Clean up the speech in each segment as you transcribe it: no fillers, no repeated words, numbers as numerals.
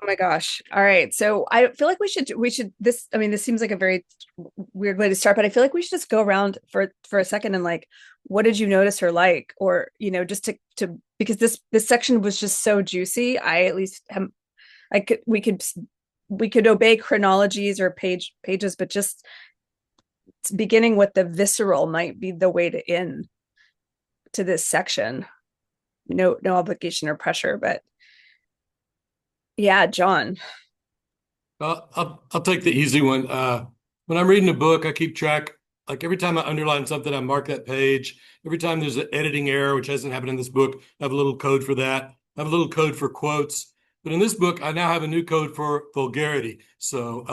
Oh my gosh. All right. So I feel like we should this I mean this seems like a very weird way to start, but I feel like we should just go around for a second and like what did you notice her like, or just to because this section was just so juicy. I at least am I could we could obey chronologies or pages, but just beginning with the visceral might be the way to end to this section. No obligation or pressure, but yeah, John. I'll take the easy one. When I'm reading a book, I keep track. Like every time I underline something, I mark that page. Every time there's an editing error, which hasn't happened in this book, I have a little code for that. I have a little code for quotes. But in this book, I now have a new code for vulgarity. So,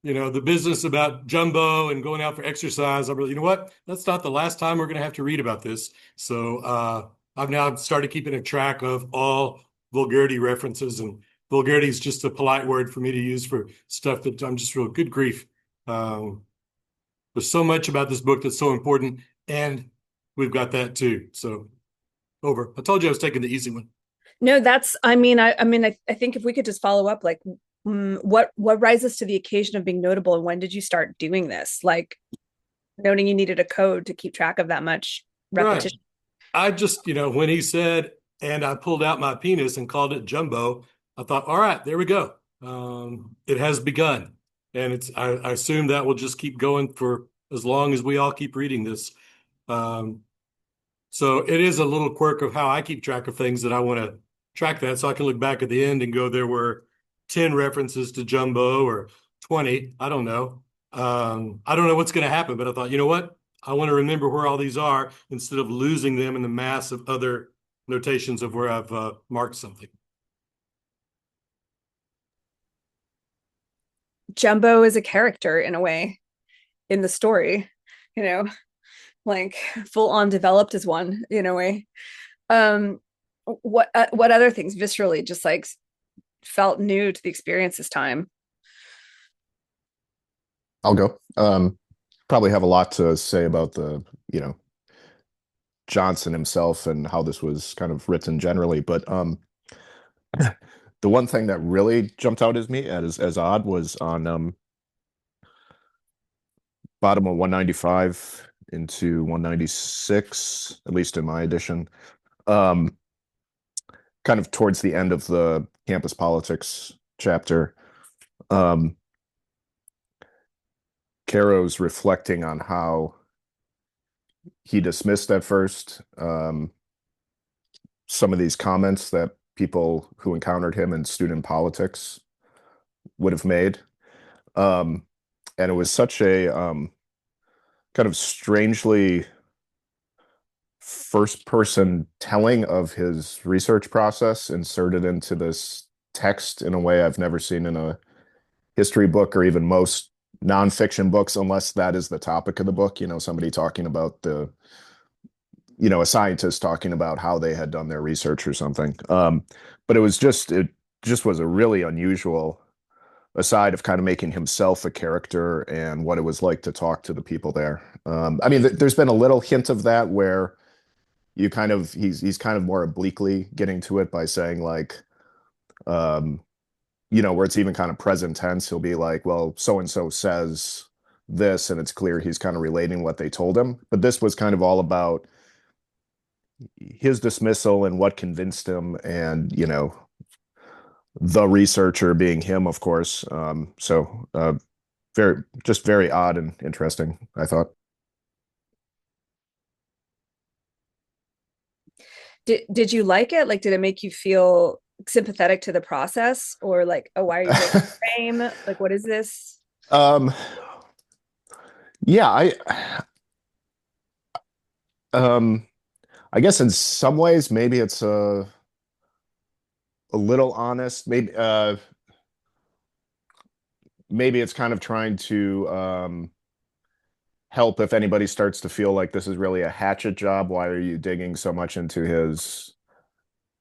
the business about jumbo and going out for exercise, I'm really, you know what? That's not the last time we're going to have to read about this. So, I've now started keeping a track of all vulgarity references, and vulgarity is just a polite word for me to use for stuff that I'm just real good grief. Um, there's so much about this book that's so important, and we've got that too. So over. I told you I was taking the easy one. No, that's, I think if we could just follow up, like, what rises to the occasion of being notable, and when did you start doing this? Like, noting you needed a code to keep track of that much Right. repetition. I just, when he said, and I pulled out my penis and called it Jumbo, I thought, all right, there we go. It has begun. And I assume that will just keep going for as long as we all keep reading this. Um, so it is a little quirk of how I keep track of things that I want to track that so I can look back at the end and go, there were 10 references to Jumbo or 20. I don't know. I don't know what's going to happen, but I thought, you know what? I want to remember where all these are instead of losing them in the mass of other notations of where I've marked something. Jumbo is a character in a way in the story, you know, like full on developed as one in a way. Um, what other things viscerally just like felt new to the experience this time? I'll go. Probably have a lot to say about you know, Johnson himself and how this was kind of written generally. But the one thing that really jumped out as me as odd was on bottom of 195 into 196, at least in my edition. Um, Kind of towards the end of the campus politics chapter. Um, Caro's reflecting on how he dismissed at first some of these comments that people who encountered him in student politics would have made. Um, and it was such a kind of strangely first person telling of his research process inserted into this text in a way I've never seen in a history book or even most nonfiction books, unless that is the topic of the book, somebody talking about a scientist talking about how they had done their research or something. But it just was a really unusual aside of kind of making himself a character and what it was like to talk to the people there. I mean, there's been a little hint of that where he's kind of more obliquely getting to it by saying like, um, where it's even kind of present tense. He'll be like, well, so and so says this, and it's clear he's kind of relating what they told him. But this was kind of all about his dismissal and what convinced him, and the researcher being him, of course. Very odd and interesting, I thought. Did you like it? Like, did it make you feel sympathetic to the process, or like, oh, why are you breaking frame? Like, what is this? um, yeah, um, I guess in some ways maybe it's a little honest. Maybe it's kind of trying to help if anybody starts to feel like this is really a hatchet job. Why are you digging so much into his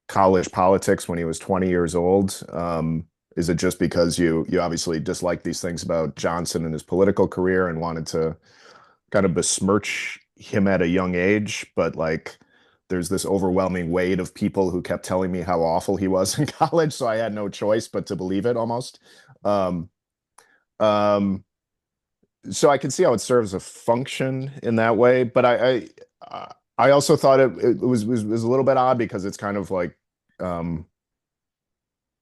college politics when he was 20 years old? Is it just because you obviously dislike these things about Johnson and his political career and wanted to kind of besmirch him at a young age, but like there's this overwhelming weight of people who kept telling me how awful he was in college, so I had no choice but to believe it almost. Um, um, so I can see how it serves a function in that way, but I also thought it was a little bit odd because it's kind of like um,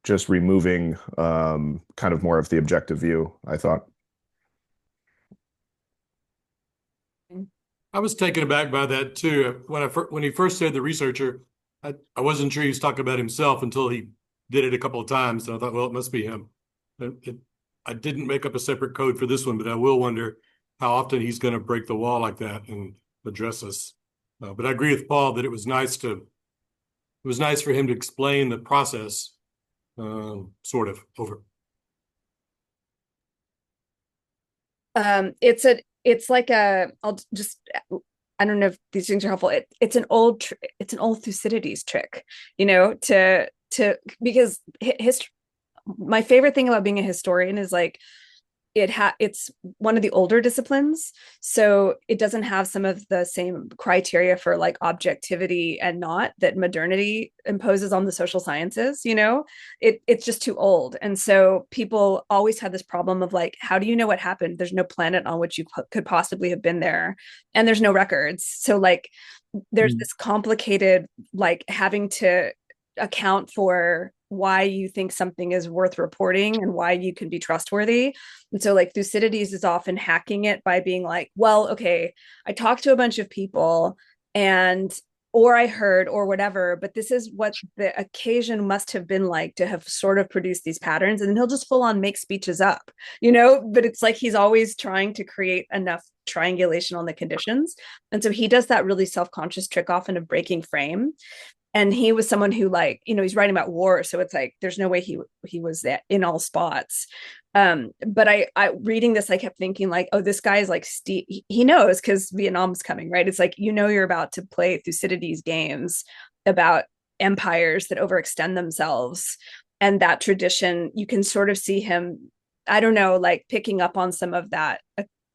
just removing kind of more of the objective view, I thought. I was taken aback by that too. When he first said the researcher, I wasn't sure he was talking about himself until he did it a couple of times, and I thought, well, it must be him. I didn't make up a separate code for this one, but I will wonder how often he's going to break the wall like that and address us. But I agree with Paul that it was nice for him to explain the process, sort of over. It's like a, I'll just, I don't know if these things are helpful. It's an old Thucydides trick, because history, my favorite thing about being a historian is like it's one of the older disciplines, so it doesn't have some of the same criteria for like objectivity and not that modernity imposes on the social sciences. It's just too old, and so people always had this problem of like, how do you know what happened? There's no planet on which you could possibly have been there, and there's no records, so like there's this complicated like having to account for why you think something is worth reporting and why you can be trustworthy. And so like Thucydides is often hacking it by being like, well, okay, I talked to a bunch of people and or I heard or whatever, but this is what the occasion must have been like to have sort of produced these patterns. And then he'll just full on make speeches up, but it's like he's always trying to create enough triangulation on the conditions. And so he does that really self-conscious trick often of breaking frame. And he was someone who like, he's writing about war, so it's like there's no way he was that in all spots. But I reading this, I kept thinking like, oh, this guy is like he knows because Vietnam's coming, right? It's like, you're about to play Thucydides games about empires that overextend themselves, and that tradition, you can sort of see him, I don't know, like picking up on some of that.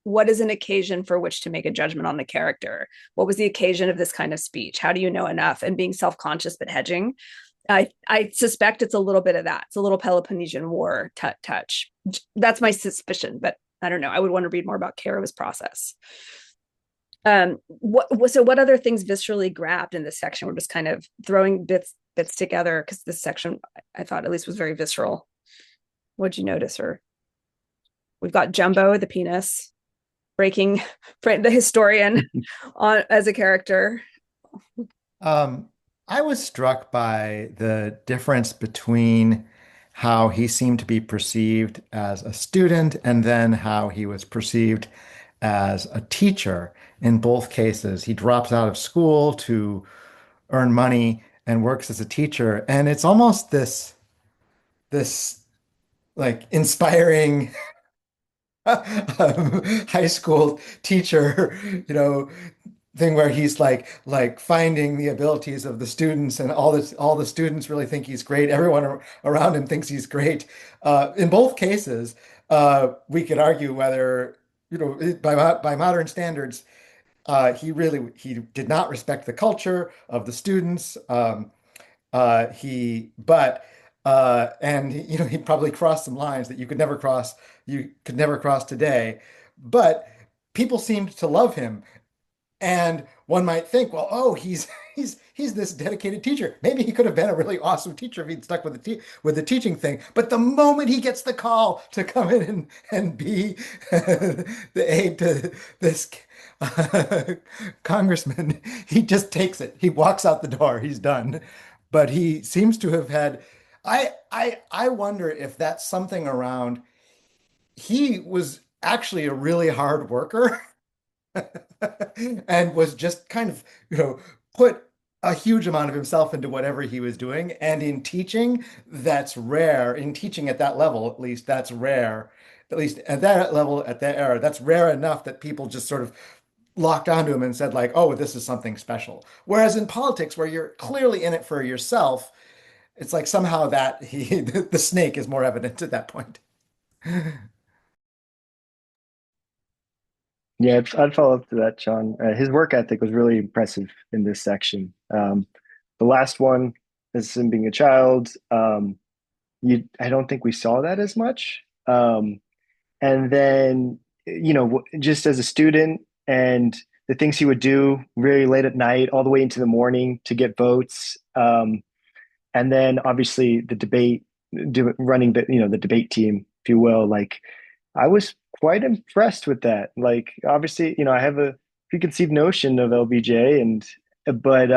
What is an occasion for which to make a judgment on a character? What was the occasion of this kind of speech? How do you know enough? And being self-conscious but hedging. I suspect it's a little bit of that. It's a little Peloponnesian War touch. That's my suspicion, but I don't know. I would want to read more about Caro's process. What other things viscerally grabbed in this section? We're just kind of throwing bits together because this section, I thought at least, was very visceral. What'd you notice? Or we've got Jumbo, the penis, breaking the historian on as a character. I was struck by the difference between how he seemed to be perceived as a student and then how he was perceived as a teacher. In both cases, he drops out of school to earn money and works as a teacher. And it's almost this like inspiring high school teacher, thing where he's like finding the abilities of the students, and all the students really think he's great. Everyone around him thinks he's great. In both cases, we could argue whether, by modern standards, he did not respect the culture of the students. He probably crossed some lines that you could never cross today. But people seemed to love him. And one might think, well, oh, he's this dedicated teacher. Maybe he could have been a really awesome teacher if he'd stuck with the teaching thing. But the moment he gets the call to come in and be the aide to this congressman, he just takes it. He walks out the door. He's done. But he seems to have had. I wonder if that's something around. He was actually a really hard worker. And was just kind of, put a huge amount of himself into whatever he was doing. And in teaching, that's rare. In teaching at that level, at least, that's rare. At least at that level, at that era, that's rare enough that people just sort of locked onto him and said like, oh, this is something special. Whereas in politics, where you're clearly in it for yourself, it's like somehow that the snake is more evident at that point. Yeah, I'd follow up to that, John. His work ethic was really impressive in this section. The last one is him being a child. I don't think we saw that as much. And then, just as a student and the things he would do really late at night, all the way into the morning to get votes. And then obviously the debate, running the debate team, if you will. Like, I was quite impressed with that. Like, obviously, I have a preconceived notion of LBJ, but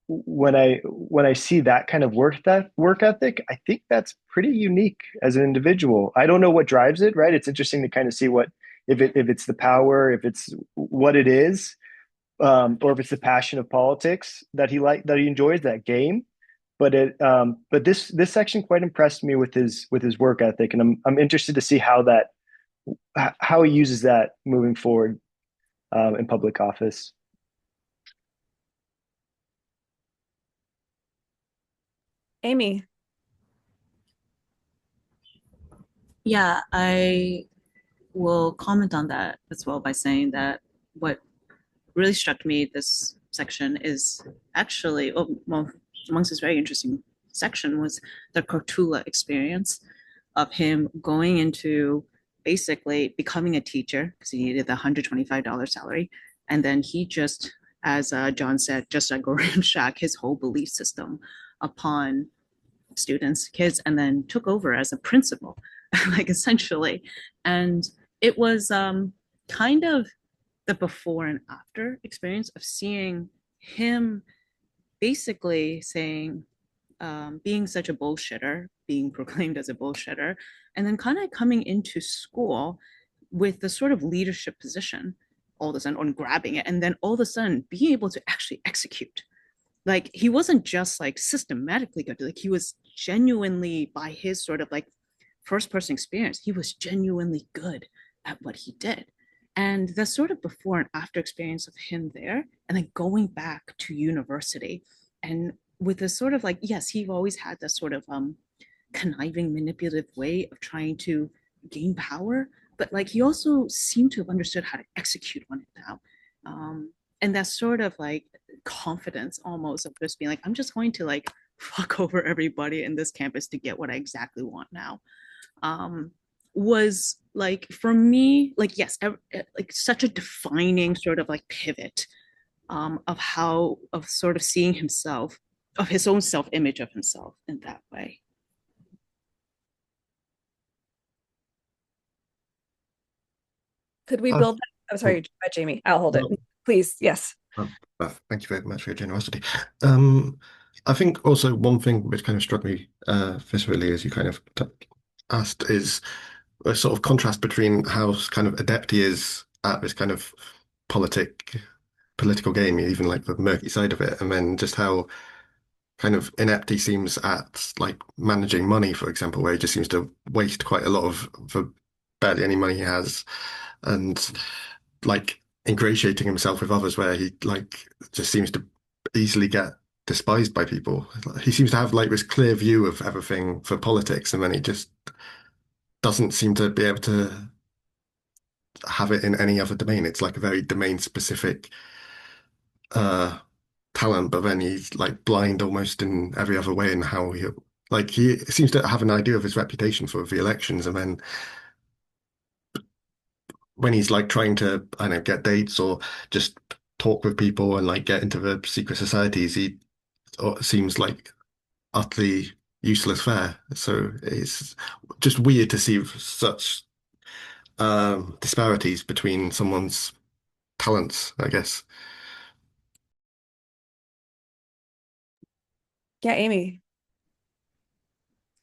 when I see that kind of work ethic, I think that's pretty unique as an individual. I don't know what drives it, right? It's interesting to kind of see what if it's the power, if it's what it is, or if it's the passion of politics that he enjoys that game. But this section quite impressed me with his work ethic, and I'm interested to see how he uses that moving forward in public office. Amy. Yeah, I will comment on that as well by saying that what really struck me this section is actually, well, amongst this very interesting section was the Cortula experience of him going into basically becoming a teacher because he needed the $125 salary. And then he just, as John said, just like Goran Shack, his whole belief system upon students, kids, and then took over as a principal, like essentially. And it was kind of the before and after experience of seeing him basically saying, being such a bullshitter, being proclaimed as a bullshitter, and then kind of coming into school with the sort of leadership position all of a sudden on grabbing it, and then all of a sudden being able to actually execute. Like, he wasn't just like systematically good, like he was genuinely, by his sort of like first person experience, he was genuinely good at what he did. And the sort of before and after experience of him there, and then going back to university, and with this sort of like, yes, he always had this sort of conniving, manipulative way of trying to gain power, but like he also seemed to have understood how to execute on it now. And that sort of like confidence almost of just being like, I'm just going to like fuck over everybody in this campus to get what I exactly want now. Was like, for me, like, yes, like such a defining sort of like pivot of sort of seeing himself, of his own self-image of himself in that way. Could we build that? I'm sorry, Jamie. I'll hold it. Please. Yes. Thank you very much for your generosity. I think also one thing which kind of struck me viscerally as you kind of asked is a sort of contrast between how kind of adept he is at this kind of political game, even like the murky side of it, and then just how kind of inept he seems at like managing money, for example, where he just seems to waste quite a lot of for barely any money he has, and like ingratiating himself with others where he like just seems to easily get despised by people. He seems to have like this clear view of everything for politics, and then he just doesn't seem to be able to have it in any other domain. It's like a very domain specific talent, but then he's like blind almost in every other way in how he seems to have an idea of his reputation for the elections, and then when he's like trying to, I don't know, get dates or just talk with people and like get into the secret societies, he seems like utterly useless there. So it's just weird to see such disparities between someone's talents, I guess. Yeah, Amy.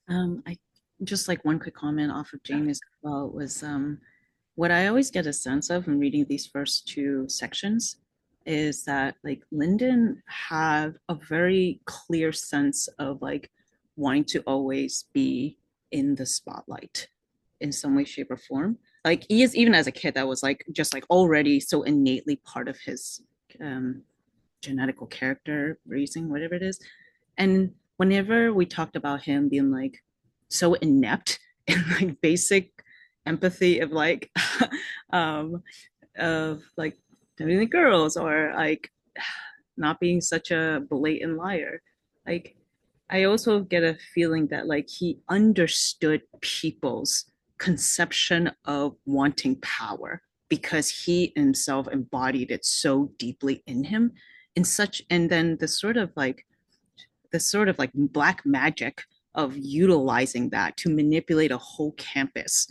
I just like one quick comment off of James as well was what I always get a sense of when reading these first two sections is that like Lyndon have a very clear sense of like wanting to always be in the spotlight in some way, shape, or form. Like he is, even as a kid, that was like just like already so innately part of his genetical character, raising, whatever it is. And whenever we talked about him being like so inept in like basic empathy of like of like dating the girls, or like not being such a blatant liar. Like I also get a feeling that like he understood people's conception of wanting power because he himself embodied it so deeply in him in such, and then the sort of like black magic of utilizing that to manipulate a whole campus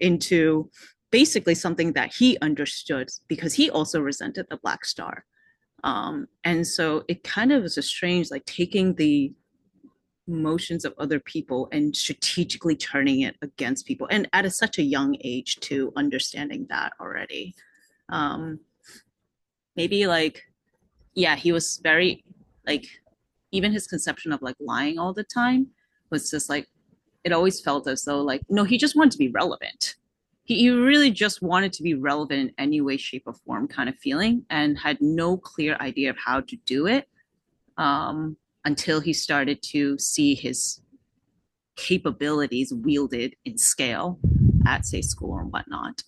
into basically something that he understood because he also resented the Black Star. And so it kind of is a strange, like taking the emotions of other people and strategically turning it against people. And at such a young age to understanding that already. Um, Maybe like, yeah, he was very like, even his conception of like lying all the time was just like, it always felt as though like, no, he just wanted to be relevant. He really just wanted to be relevant in any way, shape, or form kind of feeling and had no clear idea of how to do it until he started to see his capabilities wielded in scale at, say, school or whatnot.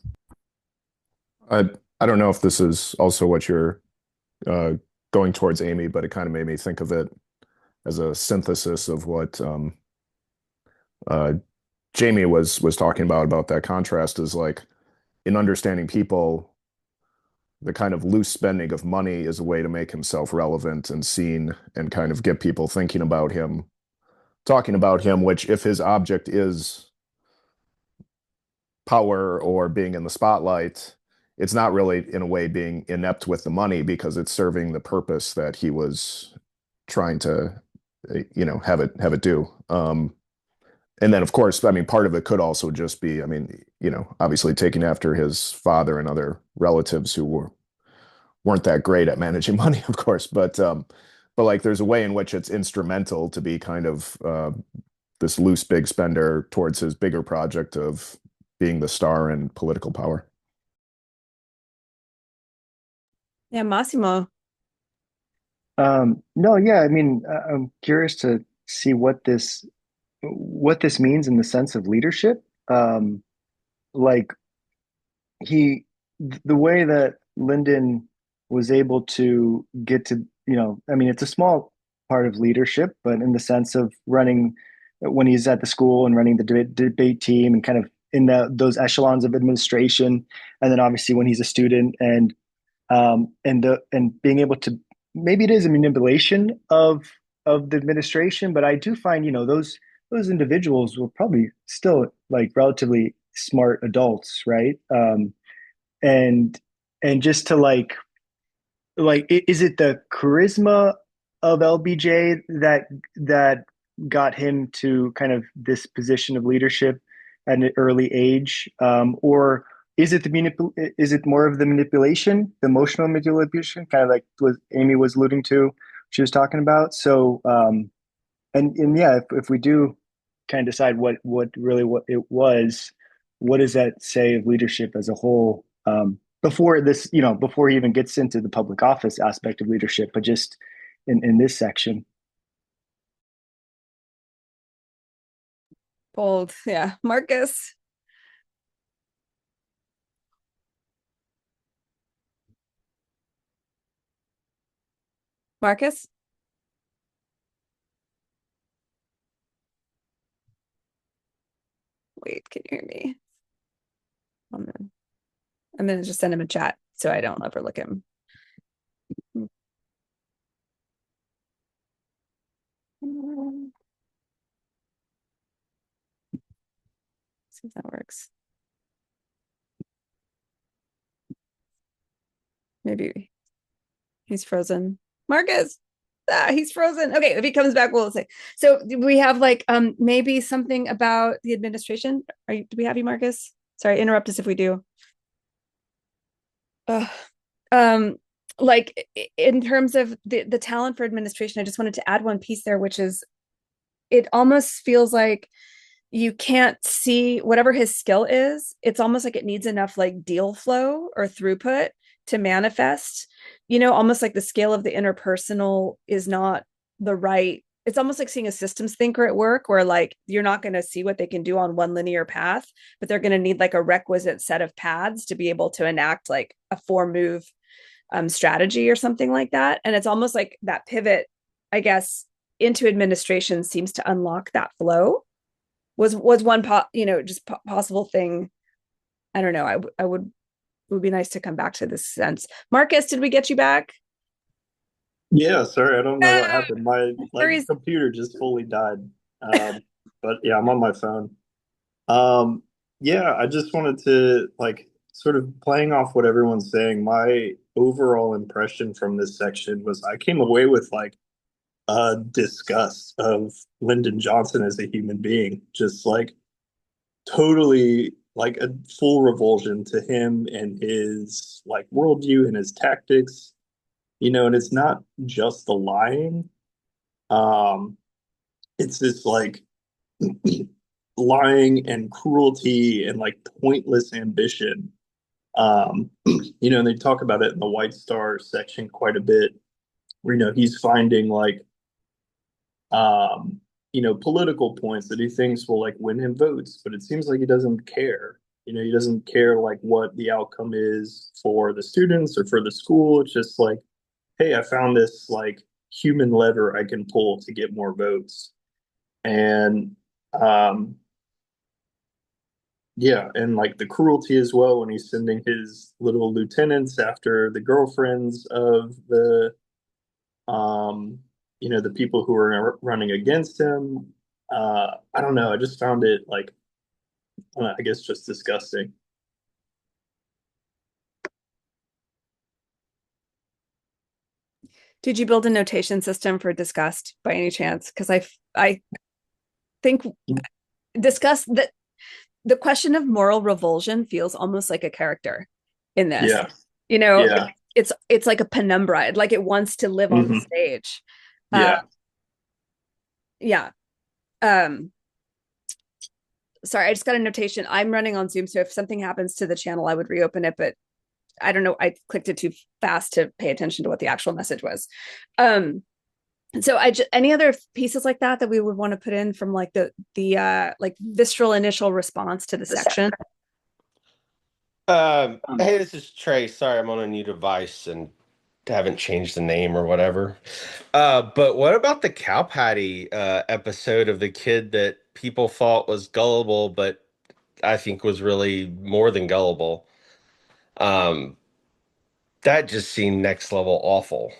I I don't know if this is also what you're uh, going towards, Amy, but it kind of made me think of it as a synthesis of what uh, Jamie was talking about that contrast is like in understanding people, the kind of loose spending of money is a way to make himself relevant and seen and kind of get people thinking about him, talking about him, which if his object is power or being in the spotlight, it's not really in a way being inept with the money because it's serving the purpose that he was trying to, have it do. And then, of course, I mean, part of it could also just be, I mean, obviously taking after his father and other relatives who weren't that great at managing money, of course, but like there's a way in which it's instrumental to be kind of this loose big spender towards his bigger project of being the star and political power. Yeah, Massimo. No, yeah, I mean, I'm curious to see what this means in the sense of leadership. Like he, the way that Lyndon was able to get to, I mean, it's a small part of leadership, but in the sense of running when he's at the school and running the debate team and kind of in those echelons of administration, and then obviously when he's a student and being able to, maybe it is a manipulation of the administration, but I do find those individuals were probably still like relatively smart adults, right? And and just to is it the charisma of LBJ that got him to kind of this position of leadership at an early age, or is it more of the manipulation, the emotional manipulation, kind of like what Amy was alluding to, she was talking about? So, and yeah, if we do kind of decide what it was, what does that say of leadership as a whole? Before this, before he even gets into the public office aspect of leadership, but just in this section. Bold. Yeah. Marcus. Marcus? Wait, can you hear me? I'm gonna just send him a chat so I don't overlook him. See if that works. Maybe he's frozen. Marcus, he's frozen. Okay, if he comes back, we'll say. So we have like maybe something about the administration. Do we have you, Marcus? Sorry, interrupt us if we do. Um, like in terms of the talent for administration, I just wanted to add one piece there, which is it almost feels like you can't see whatever his skill is. It's almost like it needs enough like deal flow or throughput to manifest, almost like the scale of the interpersonal is not the right it's almost like seeing a systems thinker at work, where like you're not going to see what they can do on one linear path, but they're going to need like a requisite set of paths to be able to enact like a 4 move strategy or something like that. And it's almost like that pivot, I guess, into administration seems to unlock that flow. Was one just possible thing. I don't know. I would, it would be nice to come back to this sense. Marcus, did we get you back? Yeah, sorry, I don't know what Ah, happened. My Mary's- computer just fully died. But yeah, I'm on my phone. Um, yeah, I just wanted to like sort of playing off what everyone's saying. My overall impression from this section was I came away with like a disgust of Lyndon Johnson as a human being, just like totally like a full revulsion to him and his like worldview and his tactics, and it's not just the lying. Um, it's this like lying and cruelty and like pointless ambition. And they talk about it in the White Star section quite a bit, where he's finding like political points that he thinks will like win him votes, but it seems like he doesn't care. He doesn't care like what the outcome is for the students or for the school. It's just like, hey, I found this like human lever I can pull to get more votes. And yeah, and like the cruelty as well when he's sending his little lieutenants after the girlfriends of the people who are running against him. I don't know. I just found it like, I guess, just disgusting. Did you build a notation system for disgust by any chance? Because I think disgust, that the question of moral revulsion feels almost like a character in this. Yeah. Yeah. It's like a penumbra, like it wants to live on the stage. Yeah. Yeah. Sorry, I just got a notation. I'm running on Zoom, so if something happens to the channel, I would reopen it, but I don't know. I clicked it too fast to pay attention to what the actual message was. So any other pieces like that we would want to put in from like the like visceral initial response to the section? Hey, this is Trey. Sorry, I'm on a new device and haven't changed the name or whatever. But what about the cow patty episode of the kid that people thought was gullible, but I think was really more than gullible? That just seemed next level awful.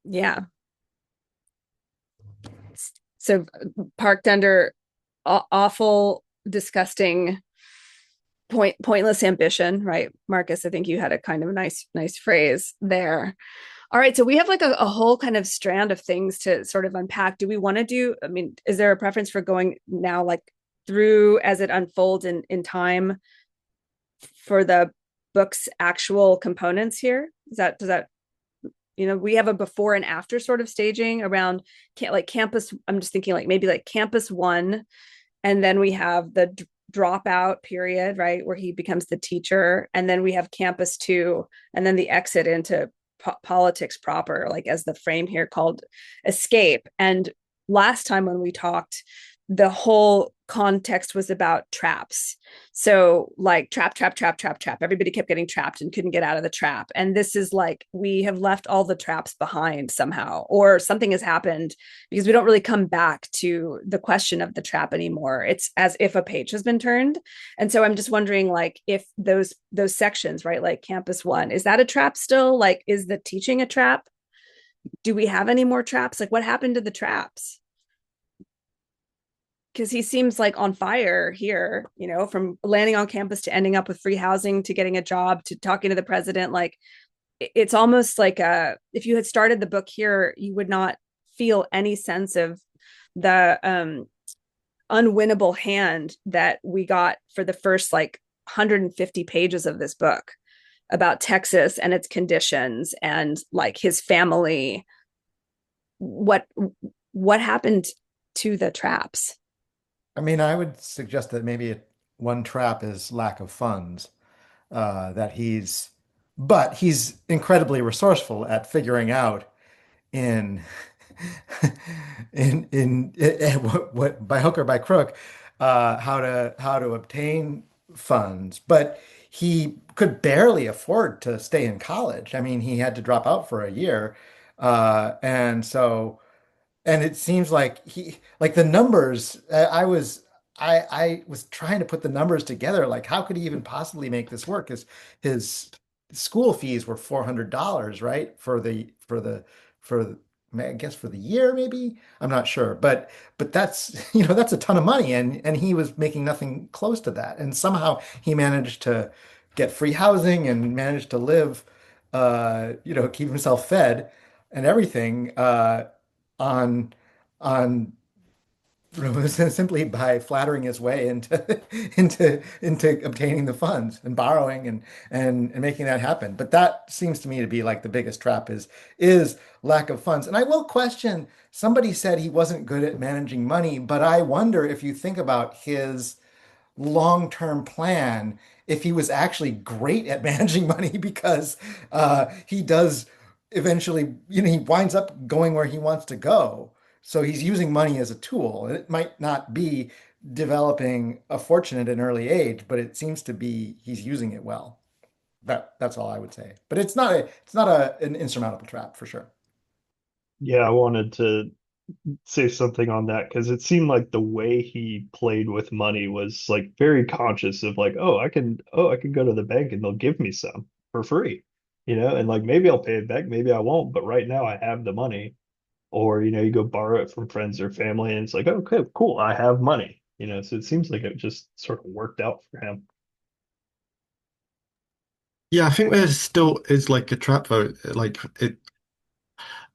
Yeah. So parked under awful, disgusting, pointless ambition, right? Marcus, I think you had a kind of nice phrase there. All right, so we have like a whole kind of strand of things to sort of unpack. Do we want to do, I mean, is there a preference for going now like through as it unfolds in time for the book's actual components here? Does that we have a before and after sort of staging around like campus. I'm just thinking like maybe like campus 1, and then we have the dropout period, right, where he becomes the teacher, and then we have campus 2, and then the exit into politics proper, like as the frame here called escape. And last time when we talked, the whole context was about traps. So like trap. Everybody kept getting trapped and couldn't get out of the trap. And this is like, we have left all the traps behind somehow, or something has happened, because we don't really come back to the question of the trap anymore. It's as if a page has been turned. And so I'm just wondering, like, if those sections, right, like campus 1, is that a trap still? Like, is the teaching a trap? Do we have any more traps? Like, what happened to the traps? Because he seems like on fire here, from landing on campus to ending up with free housing to getting a job to talking to the president. Like, it's almost like if you had started the book here, you would not feel any sense of the unwinnable hand that we got for the first like 150 pages of this book about Texas and its conditions and like his family. What happened to the traps? I mean, I would suggest that maybe one trap is lack of funds, that he's but he's incredibly resourceful at figuring out in what by hook or by crook how to obtain funds. But he could barely afford to stay in college. I mean, he had to drop out for a year, and so and it seems like like the numbers. I was trying to put the numbers together. Like, how could he even possibly make this work? Because his school fees were $400, right? For I guess for the year, maybe. I'm not sure, but that's that's a ton of money, and he was making nothing close to that. And somehow he managed to get free housing and managed to live, keep himself fed and everything. On on simply by flattering his way into into obtaining the funds and borrowing and making that happen. But that seems to me to be like the biggest trap is lack of funds. And I will question, somebody said he wasn't good at managing money, but I wonder if you think about his long-term plan, if he was actually great at managing money, because he does eventually, he winds up going where he wants to go. So he's using money as a tool. It might not be developing a fortune at an early age, but it seems to be he's using it well. That's all I would say. But it's not an insurmountable trap for sure. Yeah, I wanted to say something on that because it seemed like the way he played with money was like very conscious of like, oh, I can go to the bank and they'll give me some for free, and like maybe I'll pay it back, maybe I won't, but right now I have the money. Or, you go borrow it from friends or family and it's like, okay, cool, I have money, so it seems like it just sort of worked out for him. Yeah, I think there still is like a trap though, like it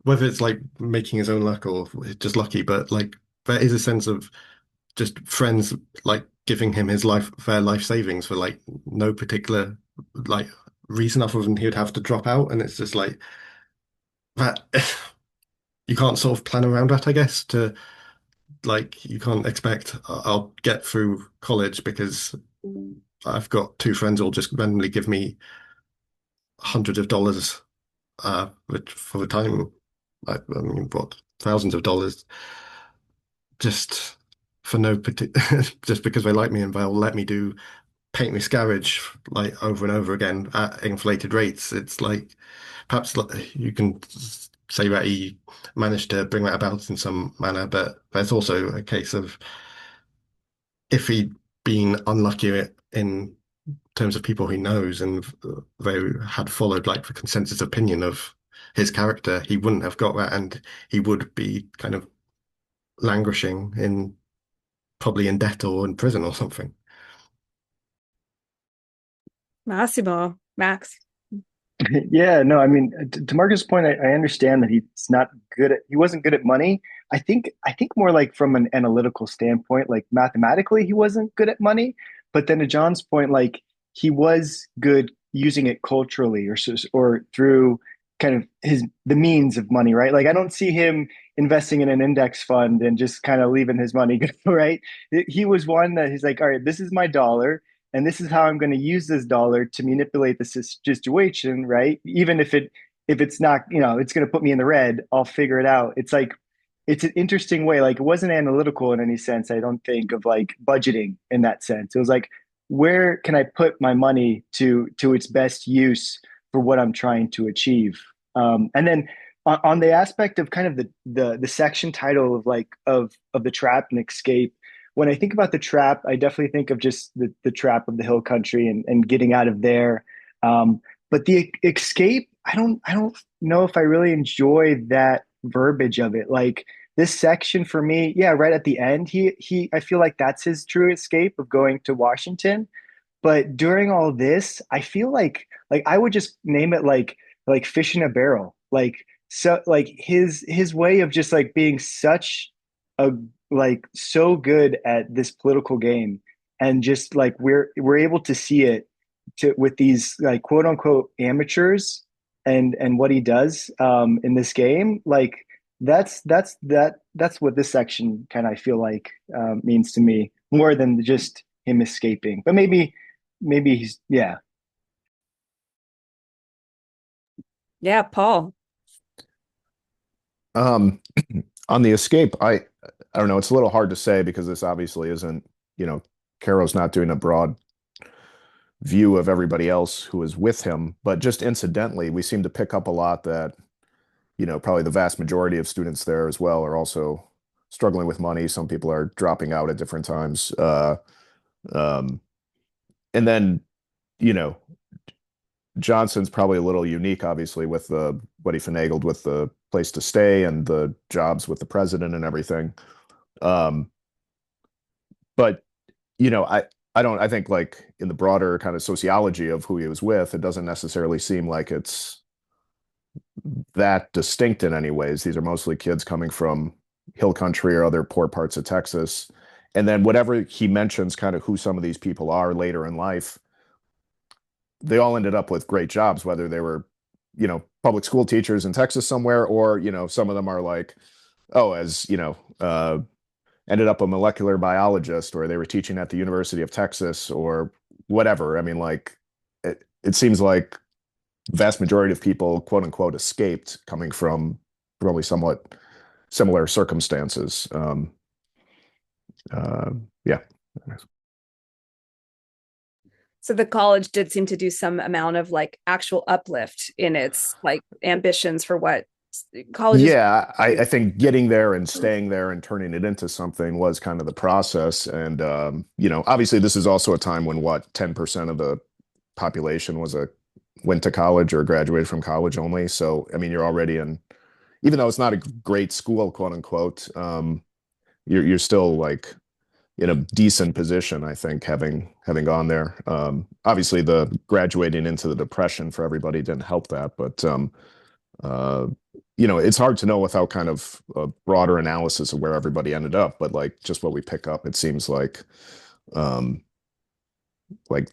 whether it's like making his own luck or just lucky, but like there is a sense of just friends like giving him his their life savings for like no particular like reason other than he would have to drop out, and it's just like that you can't sort of plan around that, I guess, to like you can't expect I'll get through college because I've got two friends who'll just randomly give me hundreds of dollars for the time. I mean, what, thousands of dollars just for no particular, just because they like me and they'll let me do paint me garage like over and over again at inflated rates. It's like perhaps you can say that he managed to bring that about in some manner, but there's also a case of if he'd been unlucky in terms of people he knows and they had followed like the consensus opinion of his character, he wouldn't have got that and he would be kind of languishing in probably in debt or in prison or something. Massimo, Max. Yeah, no, I mean, to Marcus' point, I understand that he wasn't good at money. I think more like from an analytical standpoint, like mathematically, he wasn't good at money. But then to John's point, like he was good using it culturally or through kind of the means of money, right? Like I don't see him investing in an index fund and just kind of leaving his money go, right? He was one that he's like, all right, this is my dollar and this is how I'm going to use this dollar to manipulate the situation, right? Even if it's not, it's going to put me in the red, I'll figure it out. It's like it's an interesting way. Like it wasn't analytical in any sense, I don't think, of like budgeting in that sense. It was like, where can I put my money to its best use for what I'm trying to achieve? And then on the aspect of kind of the section title of like of the trap and escape, when I think about the trap, I definitely think of just the trap of the hill country and getting out of there. But the escape, I don't know if I really enjoy that verbiage of it. Like this section for me, yeah, right at the end, I feel like that's his true escape of going to Washington. But during all this, I feel like I would just name it like fish in a barrel. Like so like his way of just like being such a like so good at this political game and just like we're able to see it with these like quote unquote amateurs and what he does in this game like that's what this section kind of I feel like means to me more than just him escaping but maybe he's yeah Yeah, Paul. Um, on the escape, I don't know. It's a little hard to say because this obviously isn't, Caro's not doing a broad view of everybody else who is with him, but just incidentally, we seem to pick up a lot that, probably the vast majority of students there as well are also struggling with money. Some people are dropping out at different times. Um, and then, you know, Johnson's probably a little unique, obviously, with the what he finagled with the place to stay and the jobs with the president and everything. Um, but I think like in the broader kind of sociology of who he was with, it doesn't necessarily seem like it's that distinct in any ways. These are mostly kids coming from hill country or other poor parts of Texas. And then whatever he mentions, kind of who some of these people are later in life, they all ended up with great jobs, whether they were, public school teachers in Texas somewhere, or, some of them are like, oh, as, ended up a molecular biologist, or they were teaching at the University of Texas or whatever. I mean, like, it seems like the vast majority of people, quote unquote, escaped coming from probably somewhat similar circumstances. Yeah. So the college did seem to do some amount of like actual uplift in its like ambitions for what colleges. Yeah, I think getting there and staying there and turning it into something was kind of the process. And obviously this is also a time when what 10% of the population went to college or graduated from college only. So I mean, you're already in, even though it's not a great school, quote unquote, you're still like in a decent position, I think, having gone there. Obviously, the graduating into the depression for everybody didn't help that, but uh, it's hard to know without kind of a broader analysis of where everybody ended up. But like just what we pick up, it seems um, like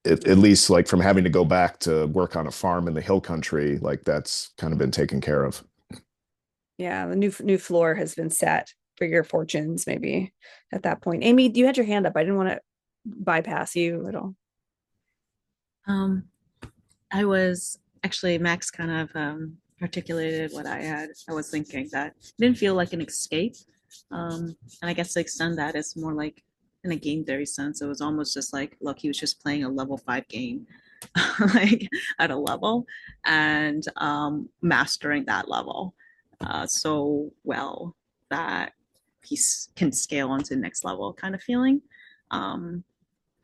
at least like from having to go back to work on a farm in the hill country, like that's kind of been taken care of. Yeah, the new floor has been set for your fortunes, maybe at that point. Amy, you had your hand up. I didn't want to bypass you at all. I was actually Max kind of articulated what I was thinking, that it didn't feel like an escape. And I guess to extend that, it's more like in a game theory sense, it was almost just like, look, he was just playing a level 5 game, like at a level, and mastering that level so well that he can scale onto the next level kind of feeling. Um,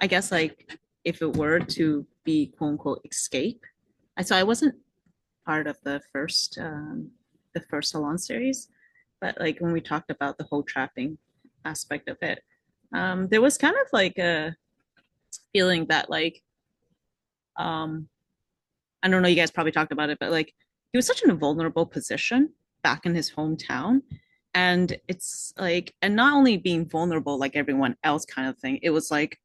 I guess like if it were to be quote unquote escape, so I wasn't part of the first salon series, but like when we talked about the whole trapping aspect of it, there was kind of like a feeling that like um I don't know, you guys probably talked about it, but like he was such in a vulnerable position back in his hometown. And it's like, and not only being vulnerable like everyone else kind of thing, it was like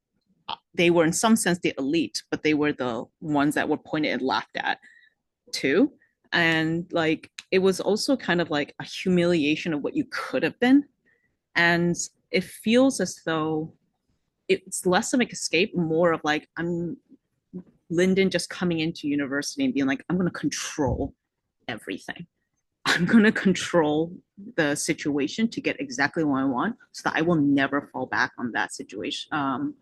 they were in some sense the elite, but they were the ones that were pointed and laughed at too. And like it was also kind of like a humiliation of what you could have been. And it feels as though it's less of an escape, more of like I'm Lyndon just coming into university and being like, I'm going to control everything. I'm going to control the situation to get exactly what I want so that I will never fall back on that situation,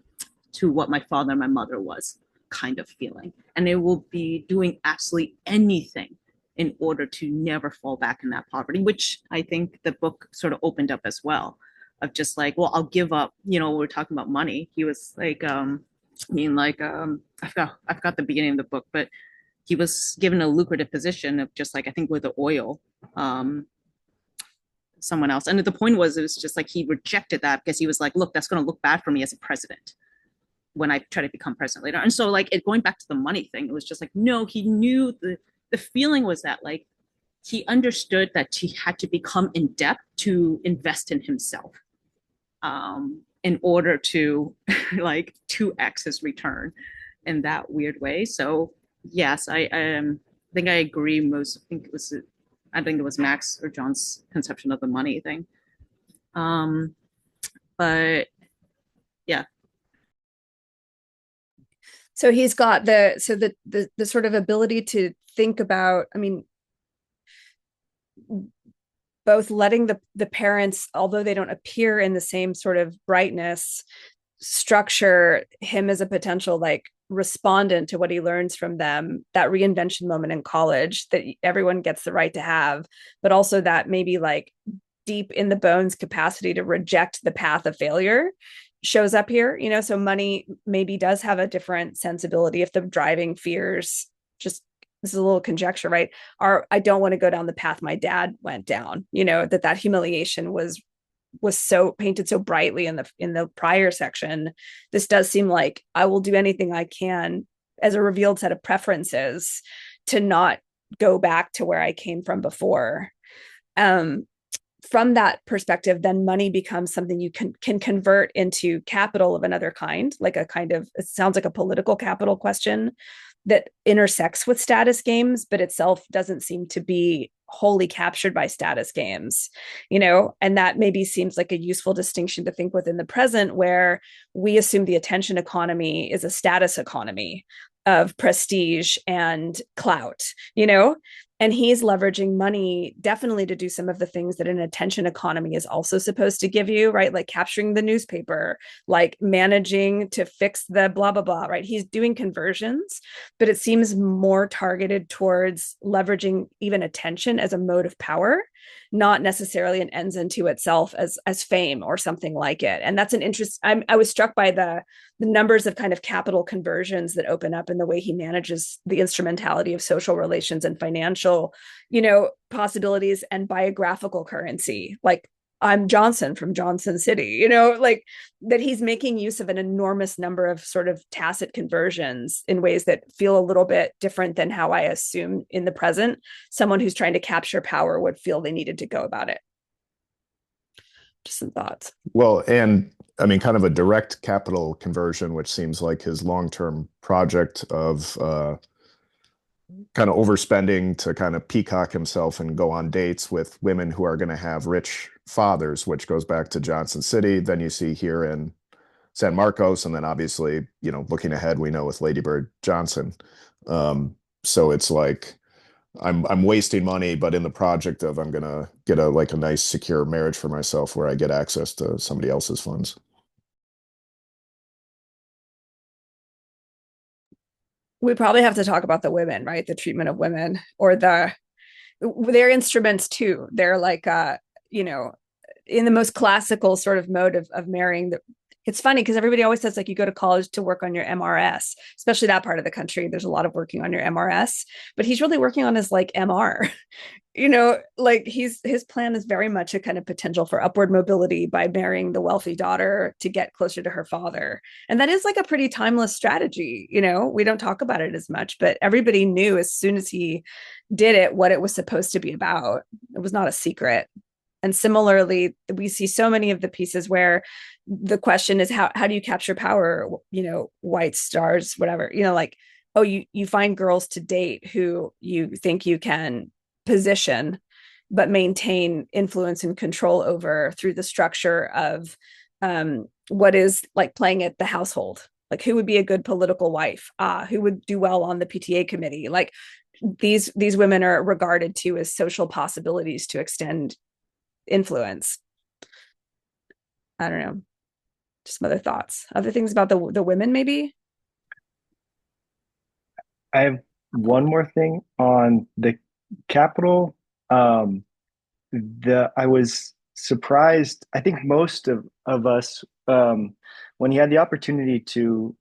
to what my father and my mother was kind of feeling. And they will be doing absolutely anything in order to never fall back in that poverty, which I think the book sort of opened up as well, of just like, well, I'll give up, we're talking about money. He was like, I forgot the beginning of the book, but he was given a lucrative position of just like, I think with the oil, um, someone else. And the point was, it was just like, he rejected that because he was like, look, that's going to look bad for me as a president when I try to become president later. And so like going back to the money thing, it was just like, no, he knew the feeling was that like, he understood that he had to become in debt to invest in himself, in order to like 2x his return in that weird way. So yes, I think I agree most. I think it was Max or John's conception of the money thing. But yeah. So he's got the sort of ability to think about, I mean, both letting the parents, although they don't appear in the same sort of brightness, structure him as a potential like respondent to what he learns from them, that reinvention moment in college that everyone gets the right to have, but also that maybe like deep in the bones capacity to reject the path of failure shows up here, you know. So money maybe does have a different sensibility if the driving fears, just, this is a little conjecture, right, are, I don't want to go down the path my dad went down, you know, that humiliation was so painted so brightly in the prior section. This does seem like I will do anything I can as a revealed set of preferences to not go back to where I came from before. From that perspective, then money becomes something you can convert into capital of another kind, like a kind of, it sounds like a political capital question that intersects with status games, but itself doesn't seem to be wholly captured by status games, you know. And that maybe seems like a useful distinction to think within the present, where we assume the attention economy is a status economy of prestige and clout, you know, and he's leveraging money definitely to do some of the things that an attention economy is also supposed to give you, right? Like capturing the newspaper, like managing to fix the blah, blah, blah, right? He's doing conversions, but it seems more targeted towards leveraging even attention as a mode of power, not necessarily an ends into itself as fame or something like it. And that's an interest. I was struck by the numbers of kind of capital conversions that open up in the way he manages the instrumentality of social relations and financial, you know, possibilities and biographical currency. Like, I'm Johnson from Johnson City, you know, like that he's making use of an enormous number of sort of tacit conversions in ways that feel a little bit different than how I assume in the present someone who's trying to capture power would feel they needed to go about it. Just some thoughts. Well, and I mean, kind of a direct capital conversion, which seems like his long-term project of kind of overspending to kind of peacock himself and go on dates with women who are going to have rich fathers, which goes back to Johnson City. Then you see here in San Marcos, and then obviously, you know, looking ahead, we know with Lady Bird Johnson. So it's like I'm wasting money, but in the project of I'm gonna get a nice secure marriage for myself where I get access to somebody else's funds. We probably have to talk about the women, right? The treatment of women, or their instruments too. They're like you know, in the most classical sort of mode of marrying. It's funny because everybody always says like you go to college to work on your MRS, especially that part of the country. There's a lot of working on your MRS, but he's really working on his like MR. You know, like his plan is very much a kind of potential for upward mobility by marrying the wealthy daughter to get closer to her father. And that is like a pretty timeless strategy. You know, we don't talk about it as much, but everybody knew as soon as he did it what it was supposed to be about. It was not a secret. And similarly, we see so many of the pieces where the question is how do you capture power, you know, white stars, whatever, you know, like, oh, you find girls to date who you think you can position but maintain influence and control over through the structure of what is like playing at the household, like who would be a good political wife, who would do well on the PTA committee. Like these women are regarded to as social possibilities to extend influence. I don't know, just some other thoughts, other things about the women maybe. I have one more thing on the capital. I was surprised. I think most of us, when he had the opportunity to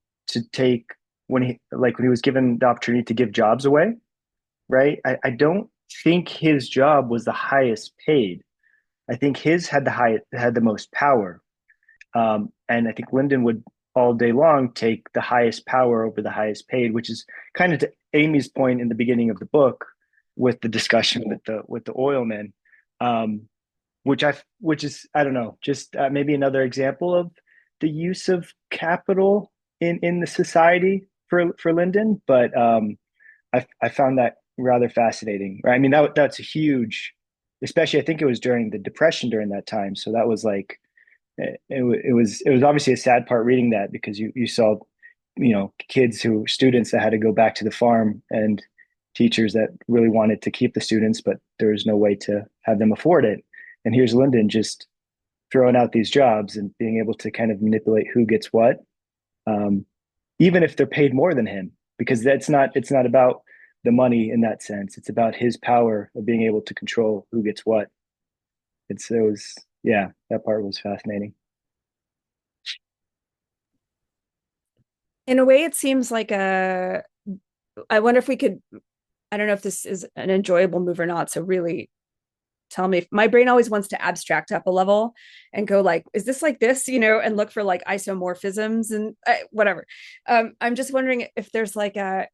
take, when he was given the opportunity to give jobs away, right? I don't think his job was the highest paid. I think his had the most power. And I think Lyndon would all day long take the highest power over the highest paid, which is kind of to Amy's point in the beginning of the book with the discussion with the oil men, which is, I don't know, just maybe another example of the use of capital in the society for Lyndon. But I found that rather fascinating. Right? I mean, that's a huge, especially I think it was during the Depression during that time. So that was like, it was obviously a sad part reading that, because you saw, you know, students that had to go back to the farm and teachers that really wanted to keep the students, but there was no way to have them afford it. And here's Lyndon just throwing out these jobs and being able to kind of manipulate who gets what, um, even if they're paid more than him, because it's not about the money in that sense. It's about his power of being able to control who gets what. It was, yeah, that part was fascinating. In a way, it seems like I wonder if we could, I don't know if this is an enjoyable move or not. So really tell me. My brain always wants to abstract up a level and go like, is this like this, and look for like isomorphisms and whatever. I'm just wondering if there's like a,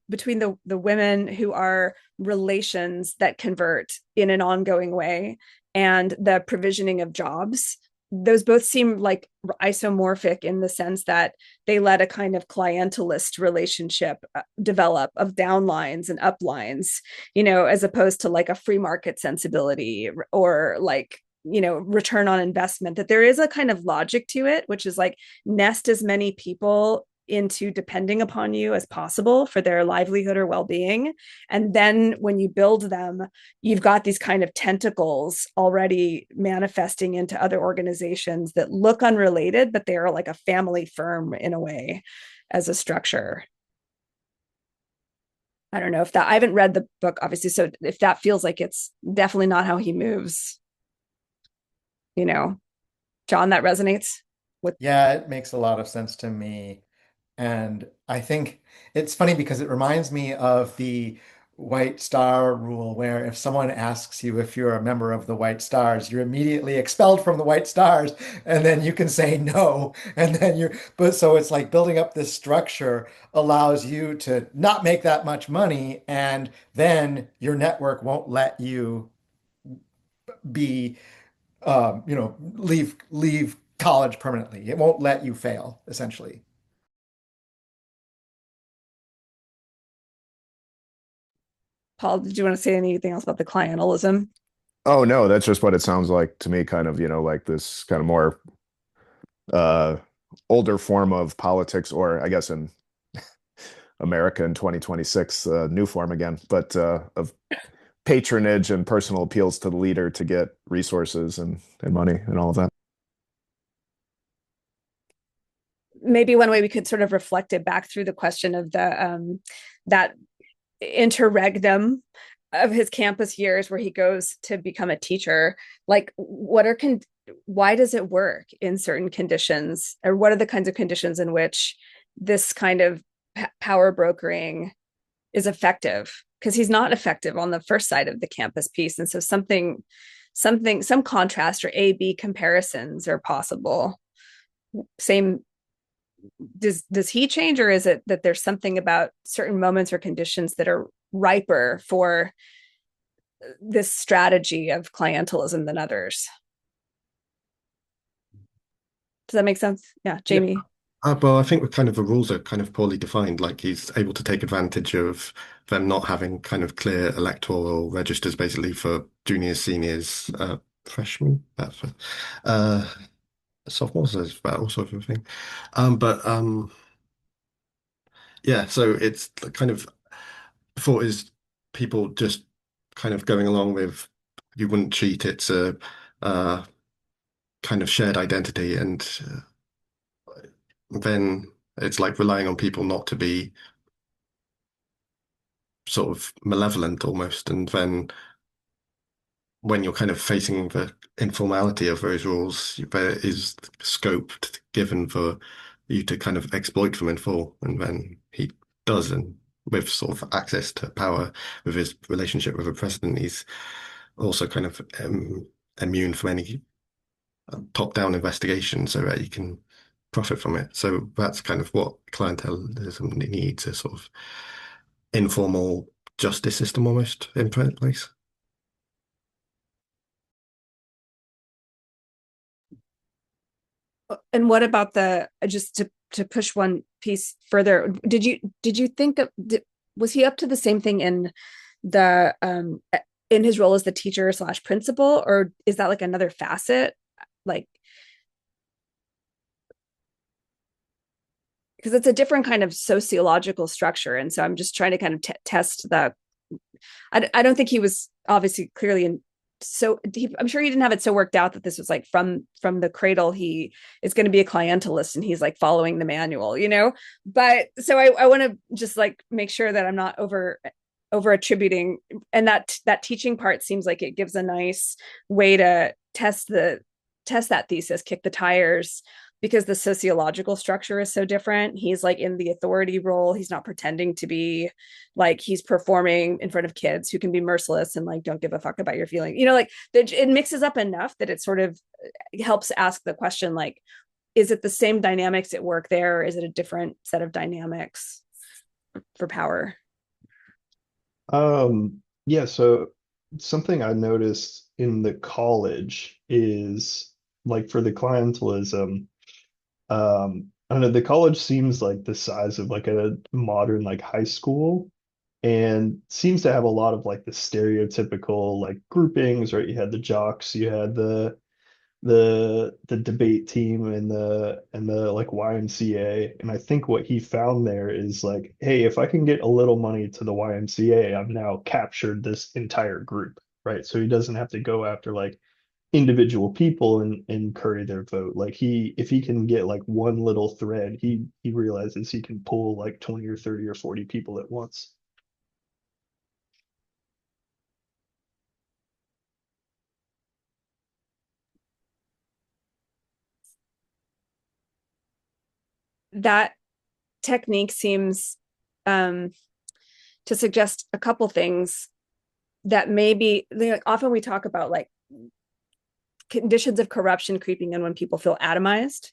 between the women who are relations that convert in an ongoing way and the provisioning of jobs, those both seem like isomorphic in the sense that they let a kind of clientelist relationship develop of downlines and uplines, as opposed to like a free market sensibility or like, return on investment, that there is a kind of logic to it, which is like nest as many people into depending upon you as possible for their livelihood or well-being. And then when you build them, you've got these kind of tentacles already manifesting into other organizations that look unrelated, but they are like a family firm in a way as a structure. I don't know if that, I haven't read the book, obviously. So if that feels like it's definitely not how he moves, John, that resonates with. Yeah, it makes a lot of sense to me. And I think it's funny because it reminds me of the White Star rule, where if someone asks you if you're a member of the White Stars, you're immediately expelled from the White Stars, and then you can say no. And then but so it's like building up this structure allows you to not make that much money, and then your network won't let you be, leave college permanently. It won't let you fail, essentially. Paul, did you want to say anything else about the clientelism? Oh no, that's just what it sounds like to me, kind of, like this kind of more uh older form of politics, or I guess in America in 2026, new form again, but of patronage and personal appeals to the leader to get resources and money and all of that. Maybe one way we could sort of reflect it back through the question of the that interregnum of his campus years where he goes to become a teacher, like why does it work in certain conditions, or what are the kinds of conditions in which this kind of power brokering is effective? Because he's not effective on the first side of the campus piece, and so some contrast or A/B comparisons are possible. Same, does he change, or is it that there's something about certain moments or conditions that are riper for this strategy of clientelism than others? Does that make sense? Yeah, Jamie. Yeah. Well, I think the rules are kind of poorly defined. Like he's able to take advantage of them not having kind of clear electoral registers, basically for juniors, seniors, freshmen, that's sophomores, as that all sort of thing. But yeah, so it's kind of thought is people just kind of going along with you wouldn't cheat. It's a kind of shared identity, and then it's like relying on people not to be sort of malevolent almost. And then when you're kind of facing the informality of those rules, there is scope given for you to kind of exploit them in full. And then he does, and with sort of access to power with his relationship with the president, he's also kind of immune from any top-down investigation so that you can profit from it. So that's kind of what clientelism needs, a sort of informal justice system almost in place. And what about just to push one piece further, did you think was he up to the same thing in the in his role as the teacher slash principal, or is that like another facet? Like, because it's a different kind of sociological structure. And so I'm just trying to kind of test the, I don't think he was obviously clearly in, I'm sure he didn't have it so worked out that this was like from the cradle, he is going to be a clientelist and he's like following the manual, you know? But so I want to just like make sure that I'm not over attributing, and that teaching part seems like it gives a nice way to test that thesis, kick the tires, because the sociological structure is so different. He's like in the authority role. He's not pretending to be, like, he's performing in front of kids who can be merciless and like don't give a fuck about your feeling. You know, like it mixes up enough that it sort of helps ask the question, like, is it the same dynamics at work there, or is it a different set of dynamics for power? Yeah, so something I noticed in the college is like for the clientelism, I don't know, the college seems like the size of like a modern like high school and seems to have a lot of like the stereotypical like groupings, right? You had the jocks, you had the debate team and the like YMCA. And I think what he found there is like, hey, if I can get a little money to the YMCA, I've now captured this entire group, right? So he doesn't have to go after like individual people and curry their vote. Like if he can get like one little thread, he realizes he can pull like 20 or 30 or 40 people at once. That technique seems to suggest a couple things that maybe, like, often we talk about like conditions of corruption creeping in when people feel atomized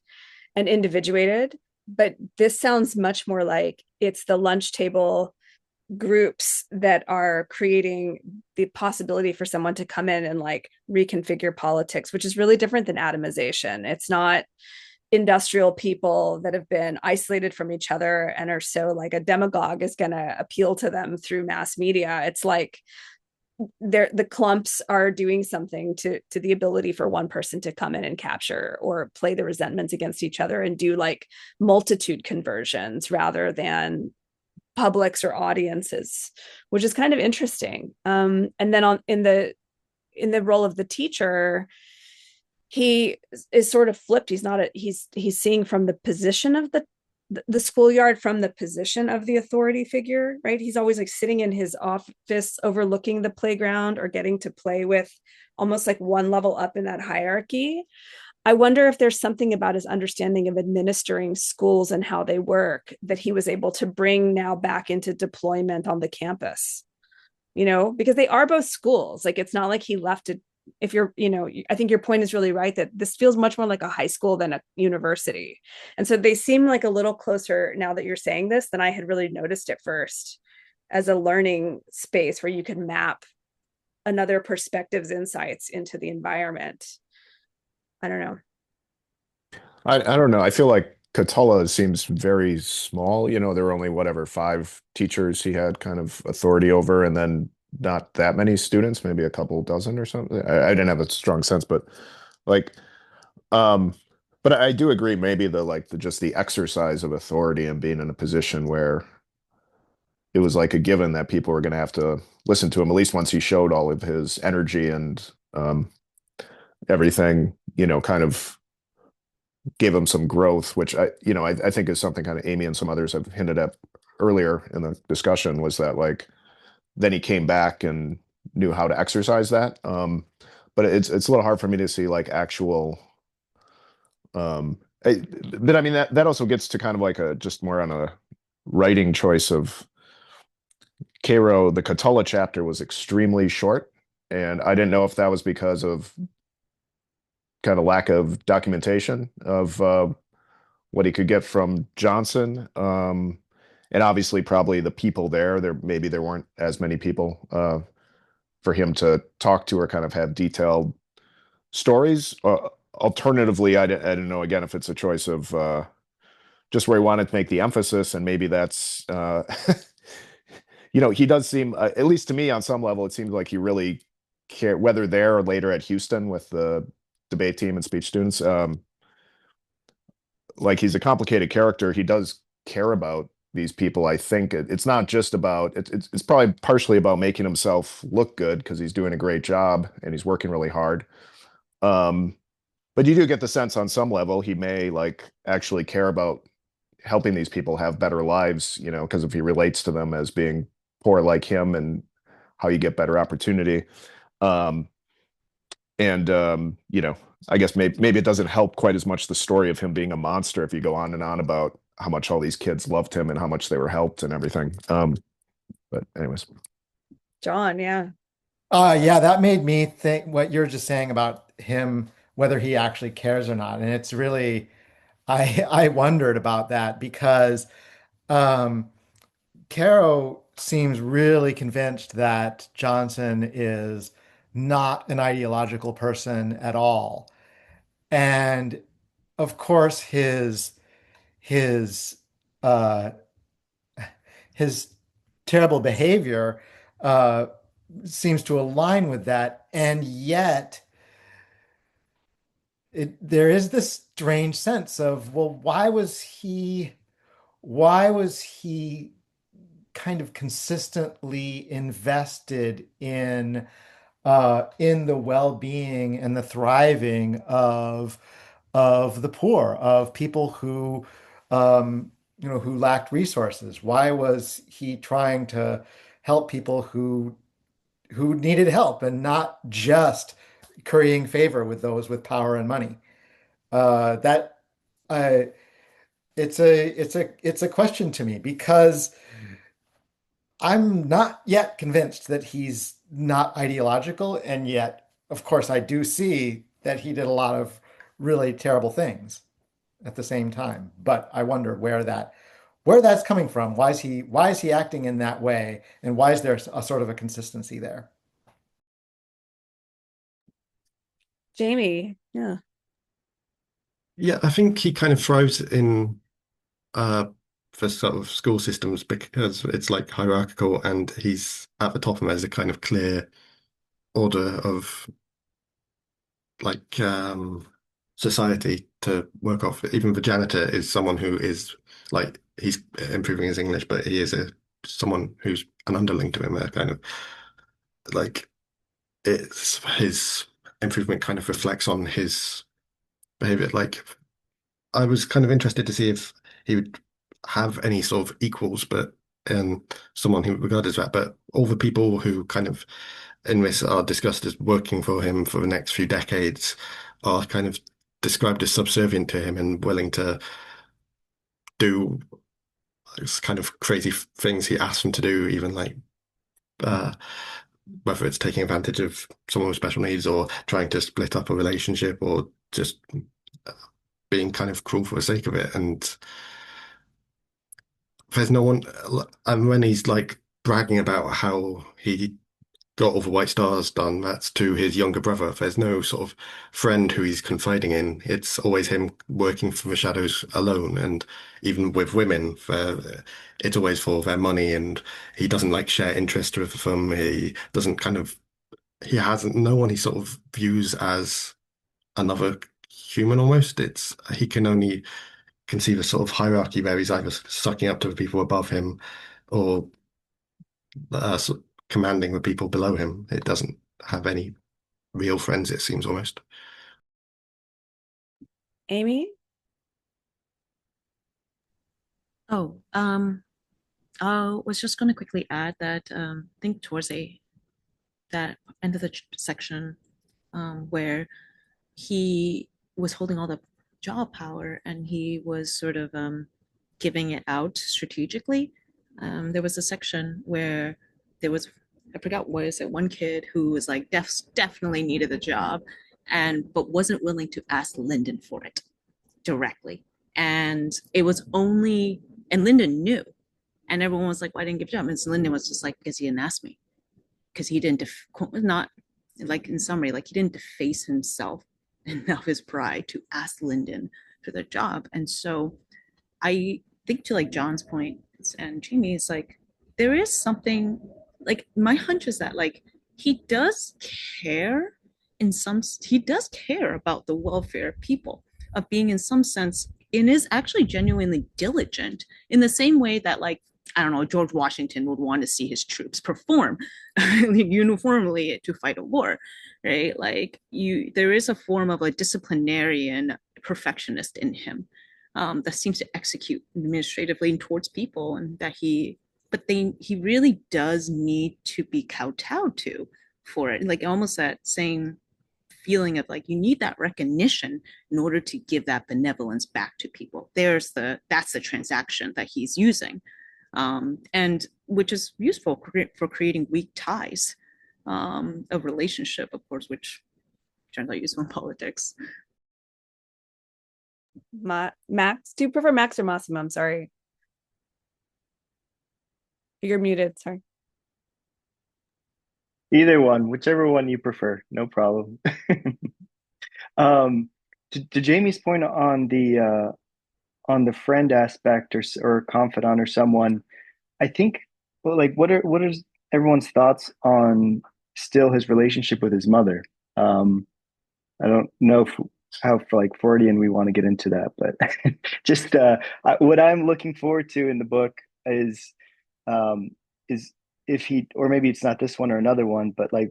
and individuated, but this sounds much more like it's the lunch table groups that are creating the possibility for someone to come in and like reconfigure politics, which is really different than atomization. It's not industrial people that have been isolated from each other and are so like a demagogue is going to appeal to them through mass media. It's like the clumps are doing something to the ability for one person to come in and capture or play the resentments against each other and do like multitude conversions rather than publics or audiences, which is kind of interesting. And then in the role of the teacher, he is sort of flipped. He's seeing from the position of the schoolyard, from the position of the authority figure, right? He's always like sitting in his office overlooking the playground or getting to play with almost like one level up in that hierarchy. I wonder if there's something about his understanding of administering schools and how they work that he was able to bring now back into deployment on the campus, you know, because they are both schools. Like, it's not like he left it. If you're, you know, I think your point is really right that this feels much more like a high school than a university. And so they seem like a little closer now that you're saying this than I had really noticed at first, as a learning space where you can map another perspective's insights into the environment. I don't know. I don't know. I feel like Catullo seems very small. You know, there were only whatever 5 teachers he had kind of authority over, and then not that many students, maybe a couple dozen or something. I didn't have a strong sense, but like, but I do agree. Maybe just the exercise of authority and being in a position where it was like a given that people were going to have to listen to him, at least once he showed all of his energy and everything, you know, kind of gave him some growth, which I think is something kind of Amy and some others have hinted at earlier in the discussion, was that like then he came back and knew how to exercise that. But it's a little hard for me to see like actual. But I mean that also gets to kind of like just more on a writing choice of Cairo. The Catullo chapter was extremely short, and I didn't know if that was because of kind of lack of documentation of what he could get from Johnson. And obviously probably the people maybe there weren't as many people for him to talk to or kind of have detailed stories. Alternatively, I didn't know, again, if it's a choice of just where he wanted to make the emphasis, and maybe that's you know, he does seem, at least to me on some level, it seems like he really cared, whether there or later at Houston with the debate team and speech students. Like, he's a complicated character. He does care about these people. I think it's not just about it's probably partially about making himself look good because he's doing a great job and he's working really hard. Um, but you do get the sense on some level he may like actually care about helping these people have better lives, you know, because if he relates to them as being poor like him and how you get better opportunity. Um, and you know, I guess maybe it doesn't help quite as much the story of him being a monster if you go on and on about how much all these kids loved him and how much they were helped and everything. But anyways. John, yeah. Yeah, that made me think what you're just saying about him, whether he actually cares or not. And it's really, I wondered about that because um, Caro seems really convinced that Johnson is not an ideological person at all. And of course, his uh, his terrible behavior uh, seems to align with that, and yet there is this strange sense of, well, why was he kind of consistently invested in the well-being and the thriving of the poor, of people who who lacked resources? Why was he trying to help people who needed help and not just currying favor with those with power and money? That uh, it's a question to me because I'm not yet convinced that he's not ideological, and yet, of course, I do see that he did a lot of really terrible things at the same time. But I wonder where that's coming from. Why is he acting in that way, and why is there a sort of a consistency there? Jamie, yeah. Yeah, I think he kind of thrives in uh for sort of school systems because it's like hierarchical and he's at the top of them as a kind of clear order of like society to work off. Even the janitor is someone who is like he's improving his English, but he is a someone who's an underling to him, a kind of like it's his improvement kind of reflects on his behavior. Like I was kind of interested to see if he would have any sort of equals, but someone who regarded as that. But all the people who kind of in this are discussed as working for him for the next few decades are kind of described as subservient to him and willing to do this kind of crazy things he asks them to do, even like uh, whether it's taking advantage of someone with special needs or trying to split up a relationship or just being kind of cruel for the sake of it. And there's no one, and when he's like bragging about how he got all the White Stars done, that's to his younger brother. There's no sort of friend who he's confiding in. It's always him working for the shadows alone. And even with women, it's always for their money. And he doesn't like share interest with them. He doesn't kind of, he hasn't, no one he sort of views as another human almost. He can only conceive a sort of hierarchy where he's either sucking up to the people above him or commanding the people below him. It doesn't have any real friends, it seems almost. Amy? Oh, I was just going to quickly add that I think towards that end of the section where he was holding all the job power and he was sort of giving it out strategically. There was a section where there was, I forgot what is it, one kid who was like definitely needed the job but wasn't willing to ask Lyndon for it directly. And it was only, and Lyndon knew. And everyone was like, why didn't you give it up? And so Lyndon was just like, because he didn't ask me. Because he didn't, not like in summary, like he didn't deface himself enough his pride to ask Lyndon for the job. And so I think to like John's point and Jamie's like, there is something like my hunch is that like he does care he does care about the welfare of people, of being in some sense and is actually genuinely diligent in the same way that, like, I don't know, George Washington would want to see his troops perform uniformly to fight a war, right? Like, there is a form of a disciplinarian perfectionist in him, that seems to execute administratively towards people, and that he really does need to be kowtowed to for it. Like, almost that same feeling of like, you need that recognition in order to give that benevolence back to people. That's the transaction that he's using, and which is useful for creating weak ties of relationship, of course, which turns out useful in politics. Max, do you prefer Max or Massimo? I'm sorry. You're muted, sorry. Either one, whichever one you prefer, no problem. To Jamie's point on the friend aspect, or confidant or someone, I think, well, like, what is everyone's thoughts on still his relationship with his mother? I don't know how like Freudian we want to get into that, but just what I'm looking forward to in the book is um, is if he, or maybe it's not this one or another one, but like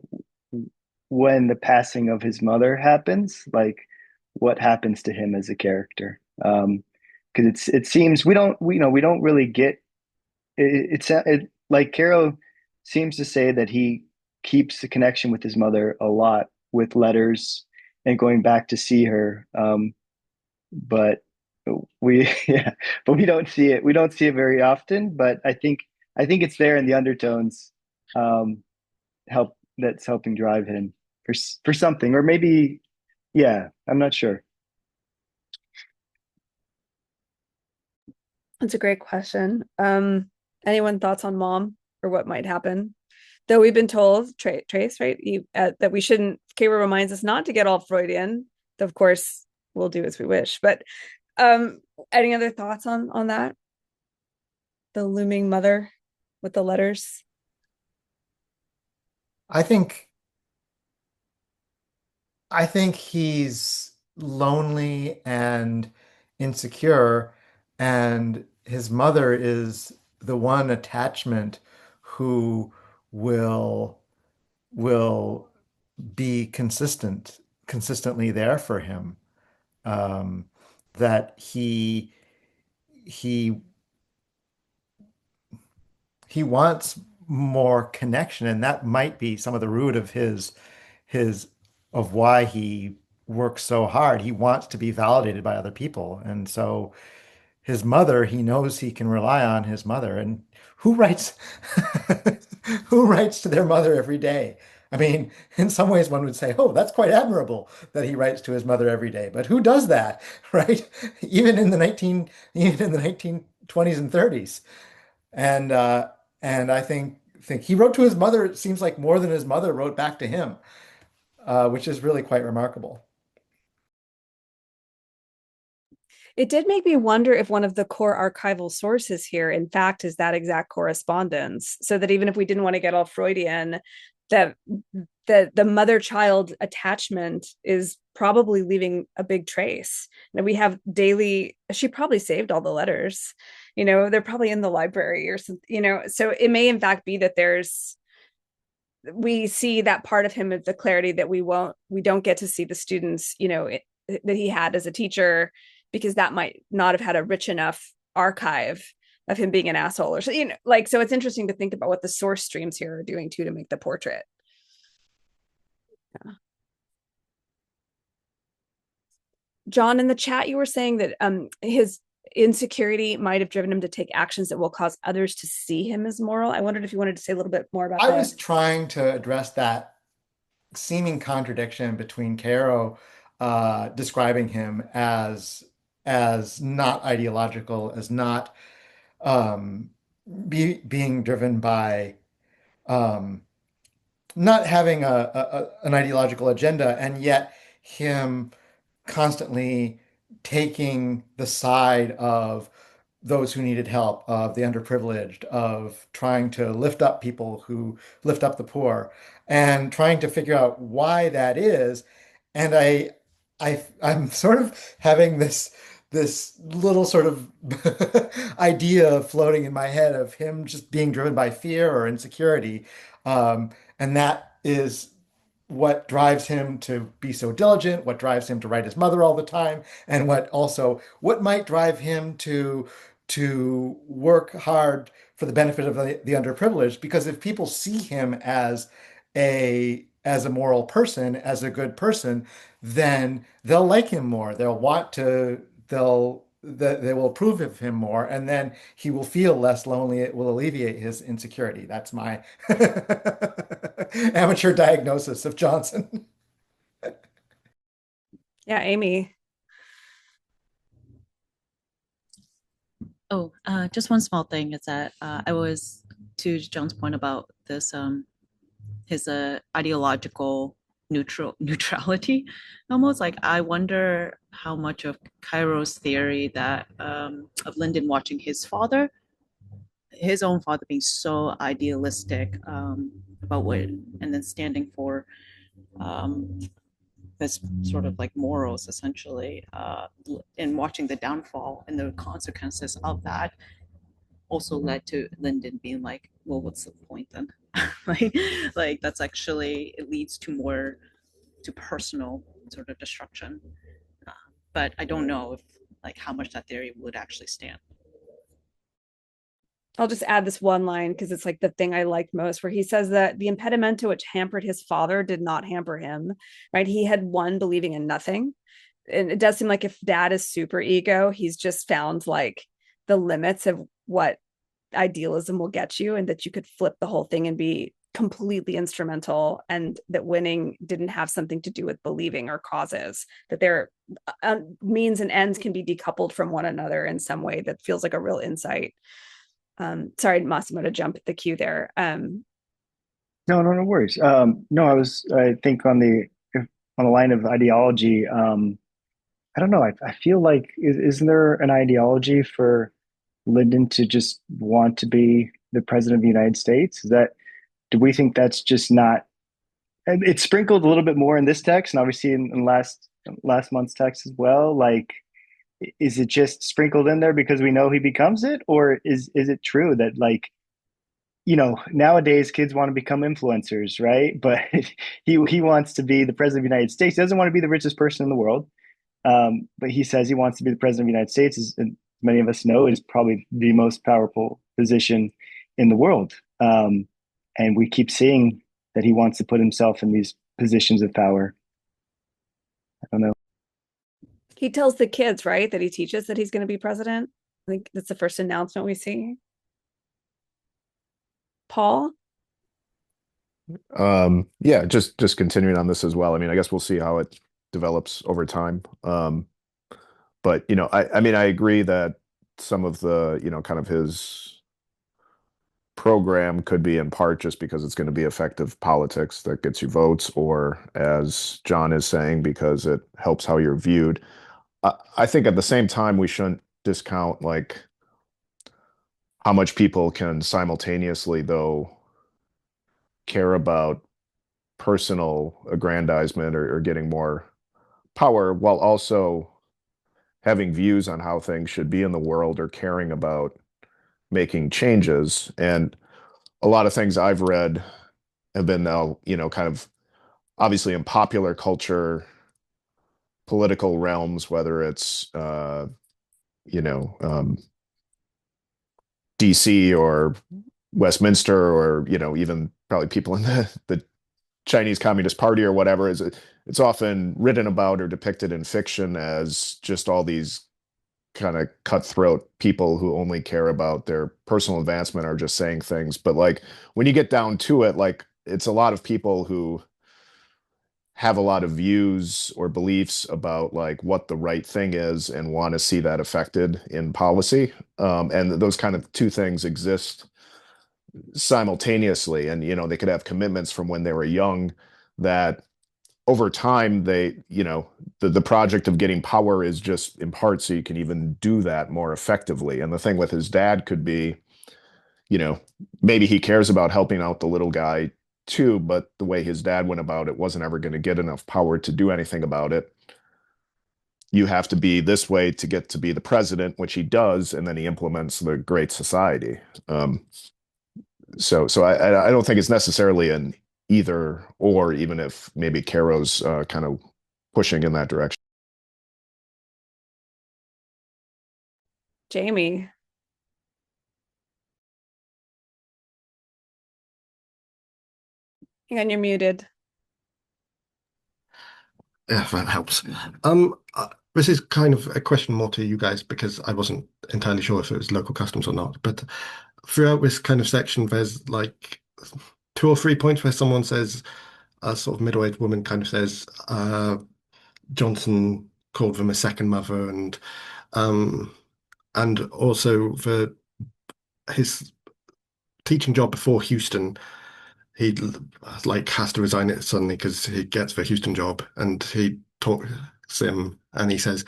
when the passing of his mother happens, like what happens to him as a character? Because it seems we don't really get it, like Caro seems to say that he keeps the connection with his mother a lot with letters and going back to see her. But we yeah, but we don't see it. We don't see it very often. But I think it's there in the undertones. Help that's helping drive him for something, or maybe yeah, I'm not sure. That's a great question. Anyone thoughts on mom or what might happen? Though we've been told, Trace, right, that we shouldn't. Kara reminds us not to get all Freudian. Of course, we'll do as we wish. But any other thoughts on that? The looming mother with the letters. I think he's lonely and insecure, and his mother is the one attachment who will will be consistently there for him. Um, that he he wants more connection, and that might be some of the root of his of why he works so hard. He wants to be validated by other people, and so his mother, he knows he can rely on his mother. And who writes who writes to their mother every day? I mean, in some ways one would say, oh, that's quite admirable that he writes to his mother every day. But who does that, right? Even in the 1920s and 30s. And I think he wrote to his mother, it seems like more than his mother wrote back to him, which is really quite remarkable. It did make me wonder if one of the core archival sources here, in fact, is that exact correspondence. So that even if we didn't want to get all Freudian, that the mother-child attachment is probably leaving a big trace. And we have daily, she probably saved all the letters, they're probably in the library or something, so it may in fact be that we see that part of him of the clarity that we don't get to see the students, that he had as a teacher, because that might not have had a rich enough archive of him being an asshole or so, so it's interesting to think about what the source streams here are doing too to make the portrait. Yeah. John, in the chat, you were saying that his insecurity might have driven him to take actions that will cause others to see him as moral. I wondered if you wanted to say a little bit more about that. I was trying to address that seeming contradiction between Caro describing him as not ideological, as not being driven by um, not having an ideological agenda, and yet him constantly taking the side of those who needed help, of the underprivileged, of trying to lift up people who lift up the poor, and trying to figure out why that is. And I'm sort of having this little sort of idea floating in my head of him just being driven by fear or insecurity. And that is what drives him to be so diligent, what drives him to write his mother all the time, and what might drive him to work hard for the benefit of the underprivileged. Because if people see him as a moral person, as a good person, then they'll like him more. They will approve of him more, and then he will feel less lonely. It will alleviate his insecurity. That's my amateur diagnosis of Johnson. Yeah, Amy. Oh, just one small thing is that I was to John's point about this his ideological neutrality. Almost like I wonder how much of Cairo's theory that of Lyndon watching his own father being so idealistic about what and then standing for um, this sort of like morals essentially in watching the downfall and the consequences of that also led to Lyndon being like, well, what's the point then? like, like that's actually it leads to more to personal sort of destruction. Uh, but I don't know if like how much that theory would actually stand. I'll just add this one line because it's like the thing I liked most, where he says that the impedimenta which hampered his father did not hamper him, right? He had one believing in nothing. And it does seem like if dad is super ego, he's just found like the limits of what idealism will get you, and that you could flip the whole thing and be completely instrumental, and that winning didn't have something to do with believing or causes, that their means and ends can be decoupled from one another in some way. That feels like a real insight. Sorry, Massimo, to jump the queue there. No worries. No, I think on the line of ideology, I don't know. I feel like isn't there an ideology for Lyndon to just want to be the president of the United States? Do we think that's just not, and it's sprinkled a little bit more in this text and obviously in last month's text as well. Like, is it just sprinkled in there because we know he becomes it, or is it true that like, nowadays kids want to become influencers, right? But he wants to be the president of the United States. He doesn't want to be the richest person in the world. But he says he wants to be the president of the United States. As many of us know, is probably the most powerful position in the world. And we keep seeing that he wants to put himself in these positions of power. I don't know. He tells the kids, right, that he teaches that he's going to be president. I think that's the first announcement we see. Paul? Yeah, just continuing on this as well. I mean, I guess we'll see how it develops over time. But I mean, I agree that some of the, kind of his program could be in part just because it's going to be effective politics that gets you votes, or as John is saying, because it helps how you're viewed. I think at the same time, we shouldn't discount like how much people can simultaneously, though, care about personal aggrandizement or getting more power while also having views on how things should be in the world or caring about making changes. And a lot of things I've read have been now, kind of obviously in popular culture, political realms, whether it's, DC or Westminster, or, even probably people in the Chinese Communist Party or whatever, it's often written about or depicted in fiction as just all these kind of cutthroat people who only care about their personal advancement, are just saying things. But like when you get down to it, like it's a lot of people who have a lot of views or beliefs about like what the right thing is and want to see that affected in policy. And those kind of two things exist simultaneously. And, they could have commitments from when they were young that over time the project of getting power is just in part so you can even do that more effectively. And the thing with his dad could be, maybe he cares about helping out the little guy too, but the way his dad went about it wasn't ever going to get enough power to do anything about it. you have to be this way to get to be the president, which he does, and then he implements the Great Society. So I don't think it's necessarily an either or, even if maybe Caro's kind of pushing in that direction. Jamie. Hang on, you're muted. Yeah, that helps. This is kind of a question more to you guys because I wasn't entirely sure if it was local customs or not. But throughout this kind of section, there's like 2 or 3 points where someone says, a sort of middle-aged woman kind of says, Johnson called them a second mother, and also his teaching job before Houston, he like has to resign it suddenly because he gets the Houston job, and he talks to him and he says,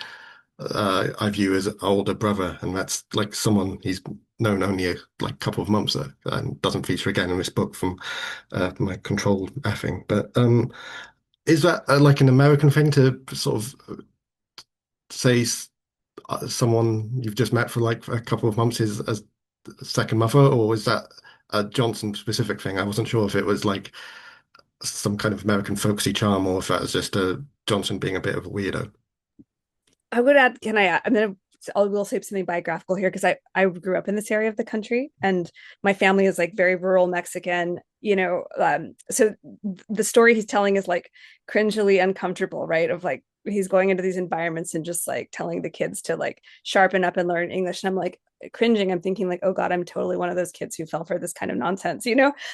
I view as an older brother, and that's like someone he's known only a like couple of months and doesn't feature again in this book from my control effing. But is that like an American thing to sort of say someone you've just met for like a couple of months is as second mother, or is that a Johnson specific thing? I wasn't sure if it was like some kind of American folksy charm or if that was just a Johnson being a bit of a weirdo. I would add, I will say something biographical here because I grew up in this area of the country and my family is like very rural Mexican, so the story he's telling is like cringily uncomfortable, right? Of like he's going into these environments and just like telling the kids to like sharpen up and learn English. And I'm like cringing. I'm thinking like, oh God, I'm totally one of those kids who fell for this kind of nonsense,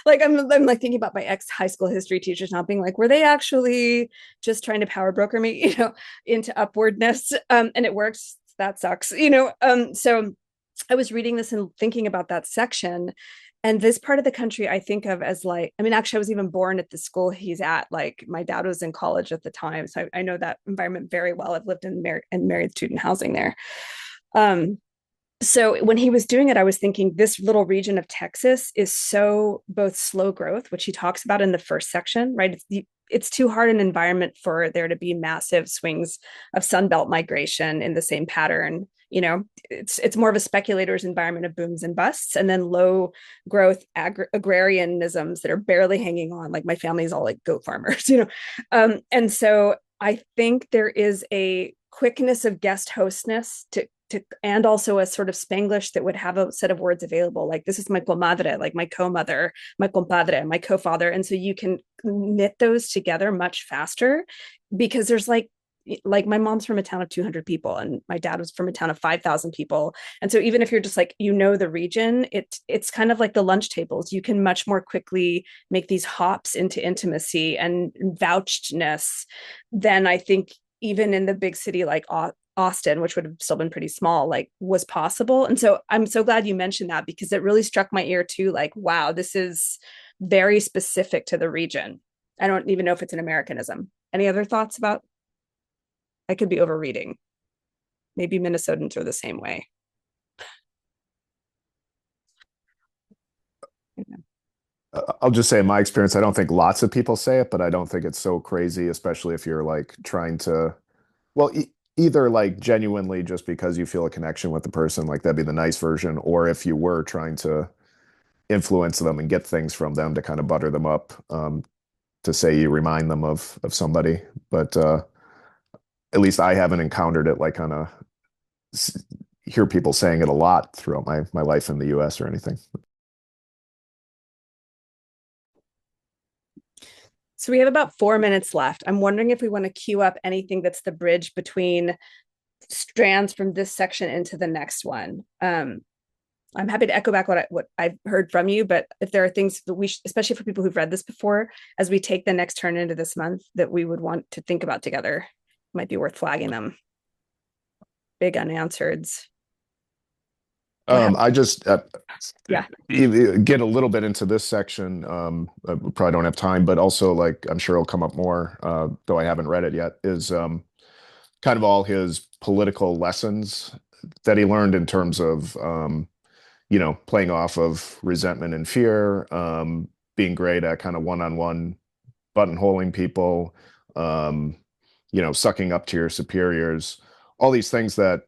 Like I'm like thinking about my ex high school history teachers not being like, were they actually just trying to power broker me, into upwardness? And it works. That sucks, so I was reading this and thinking about that section. And this part of the country I think of as like, actually, I was even born at the school he's at. Like my dad was in college at the time. So I know that environment very well. I've lived in married student housing there. So when he was doing it, I was thinking this little region of Texas is so both slow growth, which he talks about in the first section, right? It's too hard an environment for there to be massive swings of Sunbelt migration in the same pattern. It's more of a speculator's environment of booms and busts, and then low growth agrarianisms that are barely hanging on. Like my family's all like goat farmers, and so I think there is a quickness of guest hostness to and also a sort of Spanglish that would have a set of words available. Like this is my comadre, like my co-mother, my compadre, my co-father. And so you can knit those together much faster because there's like my mom's from a town of 200 people and my dad was from a town of 5,000 people. And so even if you're just like, the region, it's kind of like the lunch tables. You can much more quickly make these hops into intimacy and vouchedness than I think even in the big city like Austin, which would have still been pretty small, like was possible. And so I'm so glad you mentioned that because it really struck my ear too. Like, wow, this is very specific to the region. I don't even know if it's an Americanism. Any other thoughts about? I could be overreading. Maybe Minnesotans are the same way. I'll just say in my experience, I don't think lots of people say it, but I don't think it's so crazy, especially if you're like trying to, well, either like genuinely just because you feel a connection with the person, like that'd be the nice version, or if you were trying to influence them and get things from them to kind of butter them up, to say you remind them of somebody. But at least I haven't encountered it like kind of hear people saying it a lot throughout my life in the US or anything. So we have about 4 minutes left. I'm wondering if we want to queue up anything that's the bridge between strands from this section into the next one. I'm happy to echo back what I've heard from you, but if there are things that we, especially for people who've read this before, as we take the next turn into this month, that we would want to think about together, might be worth flagging them. Big unanswereds. I just Yeah, get a little bit into this section. I probably don't have time, but also like I'm sure it'll come up more, though I haven't read it yet, is kind of all his political lessons that he learned in terms of playing off of resentment and fear, being great at kind of one-on-one buttonholing people, sucking up to your superiors, all these things that,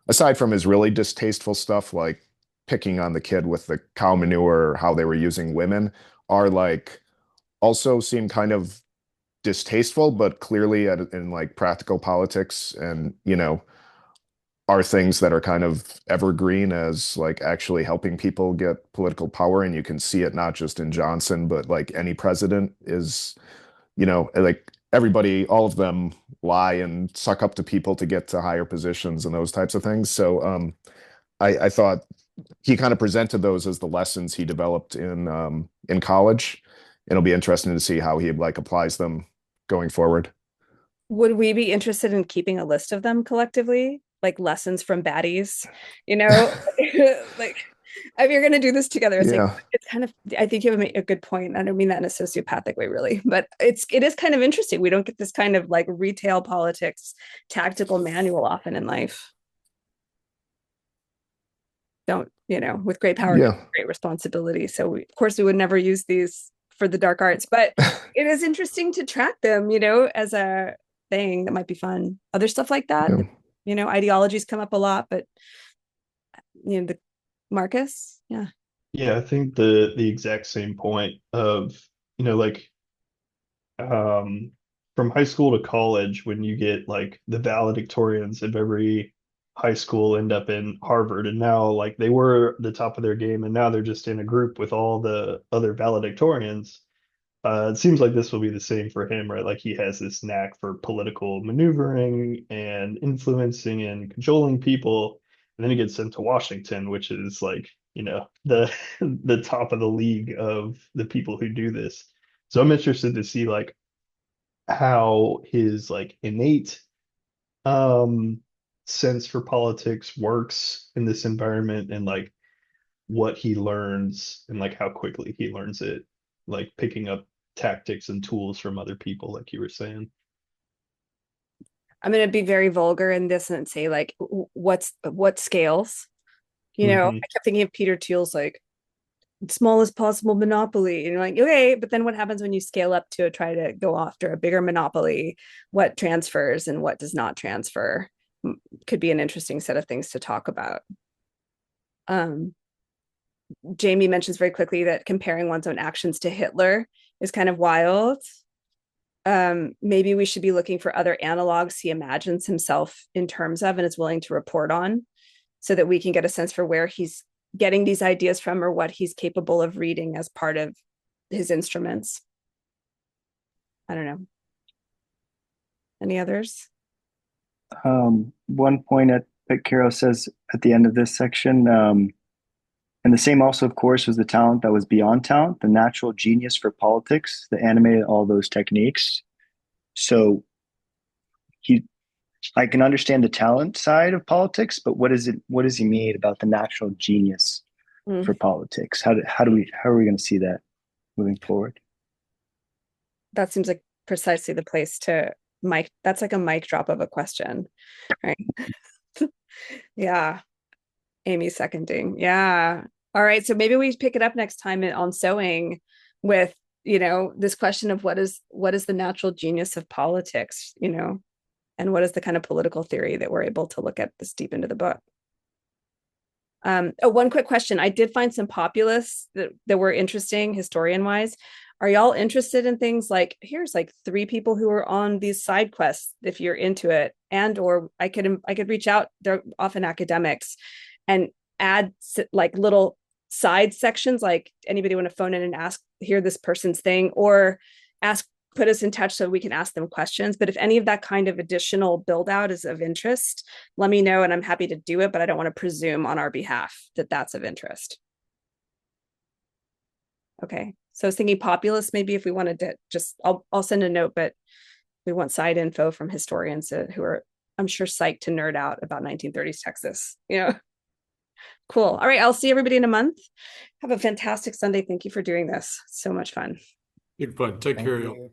aside from his really distasteful stuff, like picking on the kid with the cow manure, or how they were using women, are like also seem kind of distasteful, but clearly in like practical politics, and are things that are kind of evergreen as like actually helping people get political power. And you can see it not just in Johnson, but like any president is, like everybody, all of them lie and suck up to people to get to higher positions and those types of things. So I thought he kind of presented those as the lessons he developed in college. It'll be interesting to see how he like applies them going forward. Would we be interested in keeping a list of them collectively, like lessons from baddies? Like if you're going to do this together, it's like Yeah. it's kind of. I think you have a good point. I don't mean that in a sociopathic way, really, but it is kind of interesting. We don't get this kind of like retail politics tactical manual often in life. Don't with great power comes Yeah. great responsibility. So of course we would never use these for the dark arts, but it is interesting to track them, as a thing that might be fun. Other stuff like that, ideologies come up a lot, but the Marcus, yeah. Yeah, I think the exact same point of, like um from high school to college, when you get like the valedictorians of every high school end up in Harvard, and now like they were the top of their game and now they're just in a group with all the other valedictorians. It seems like this will be the same for him, right? Like he has this knack for political maneuvering and influencing and cajoling people. And then he gets sent to Washington, which is like, the the top of the league of the people who do this. So I'm interested to see like how his like innate um sense for politics works in this environment, and like what he learns and like how quickly he learns it, like picking up tactics and tools from other people, like you were saying. I'm going to be very vulgar in this and say like what scales. I Hmm. kept thinking of Peter Thiel's like smallest possible monopoly, and you're like, okay, but then what happens when you scale up to try to go after a bigger monopoly? What transfers and what does not transfer? Could be an interesting set of things to talk about. um Jamie mentions very quickly that comparing one's own actions to Hitler is kind of wild. Maybe we should be looking for other analogs he imagines himself in terms of and is willing to report on, so that we can get a sense for where he's getting these ideas from or what he's capable of reading as part of his instruments. I don't know. Any others? One point that Carol says at the end of this section, and the same also, of course, was the talent that was beyond talent, the natural genius for politics that animated all those techniques. So I can understand the talent side of politics, but what does he mean about the natural genius for politics? How are we going to see that moving forward? That seems like precisely the place to mic. That's like a mic drop of a question, right? Yeah. Amy seconding. Yeah. All right. So maybe we pick it up next time on Sowing with, this question of what is the natural genius of politics, and what is the kind of political theory that we're able to look at this deep into the book. One quick question. I did find some populists that were interesting historian wise. Are y'all interested in things like, here's like 3 people who are on these side quests if you're into it, and or I could reach out, they're often academics, and add like little side sections, like anybody want to phone in and ask, hear this person's thing, or put us in touch so we can ask them questions. But if any of that kind of additional build out is of interest, let me know and I'm happy to do it, but I don't want to presume on our behalf that that's of interest. Okay. So I was thinking populist, maybe if we wanted to I'll send a note, but we want side info from historians who are, I'm sure, psyched to nerd out about 1930s Texas. Cool. All right. I'll see everybody in a month. Have a fantastic Sunday. Thank you for doing this. So much fun. Good fun. Take care, y'all.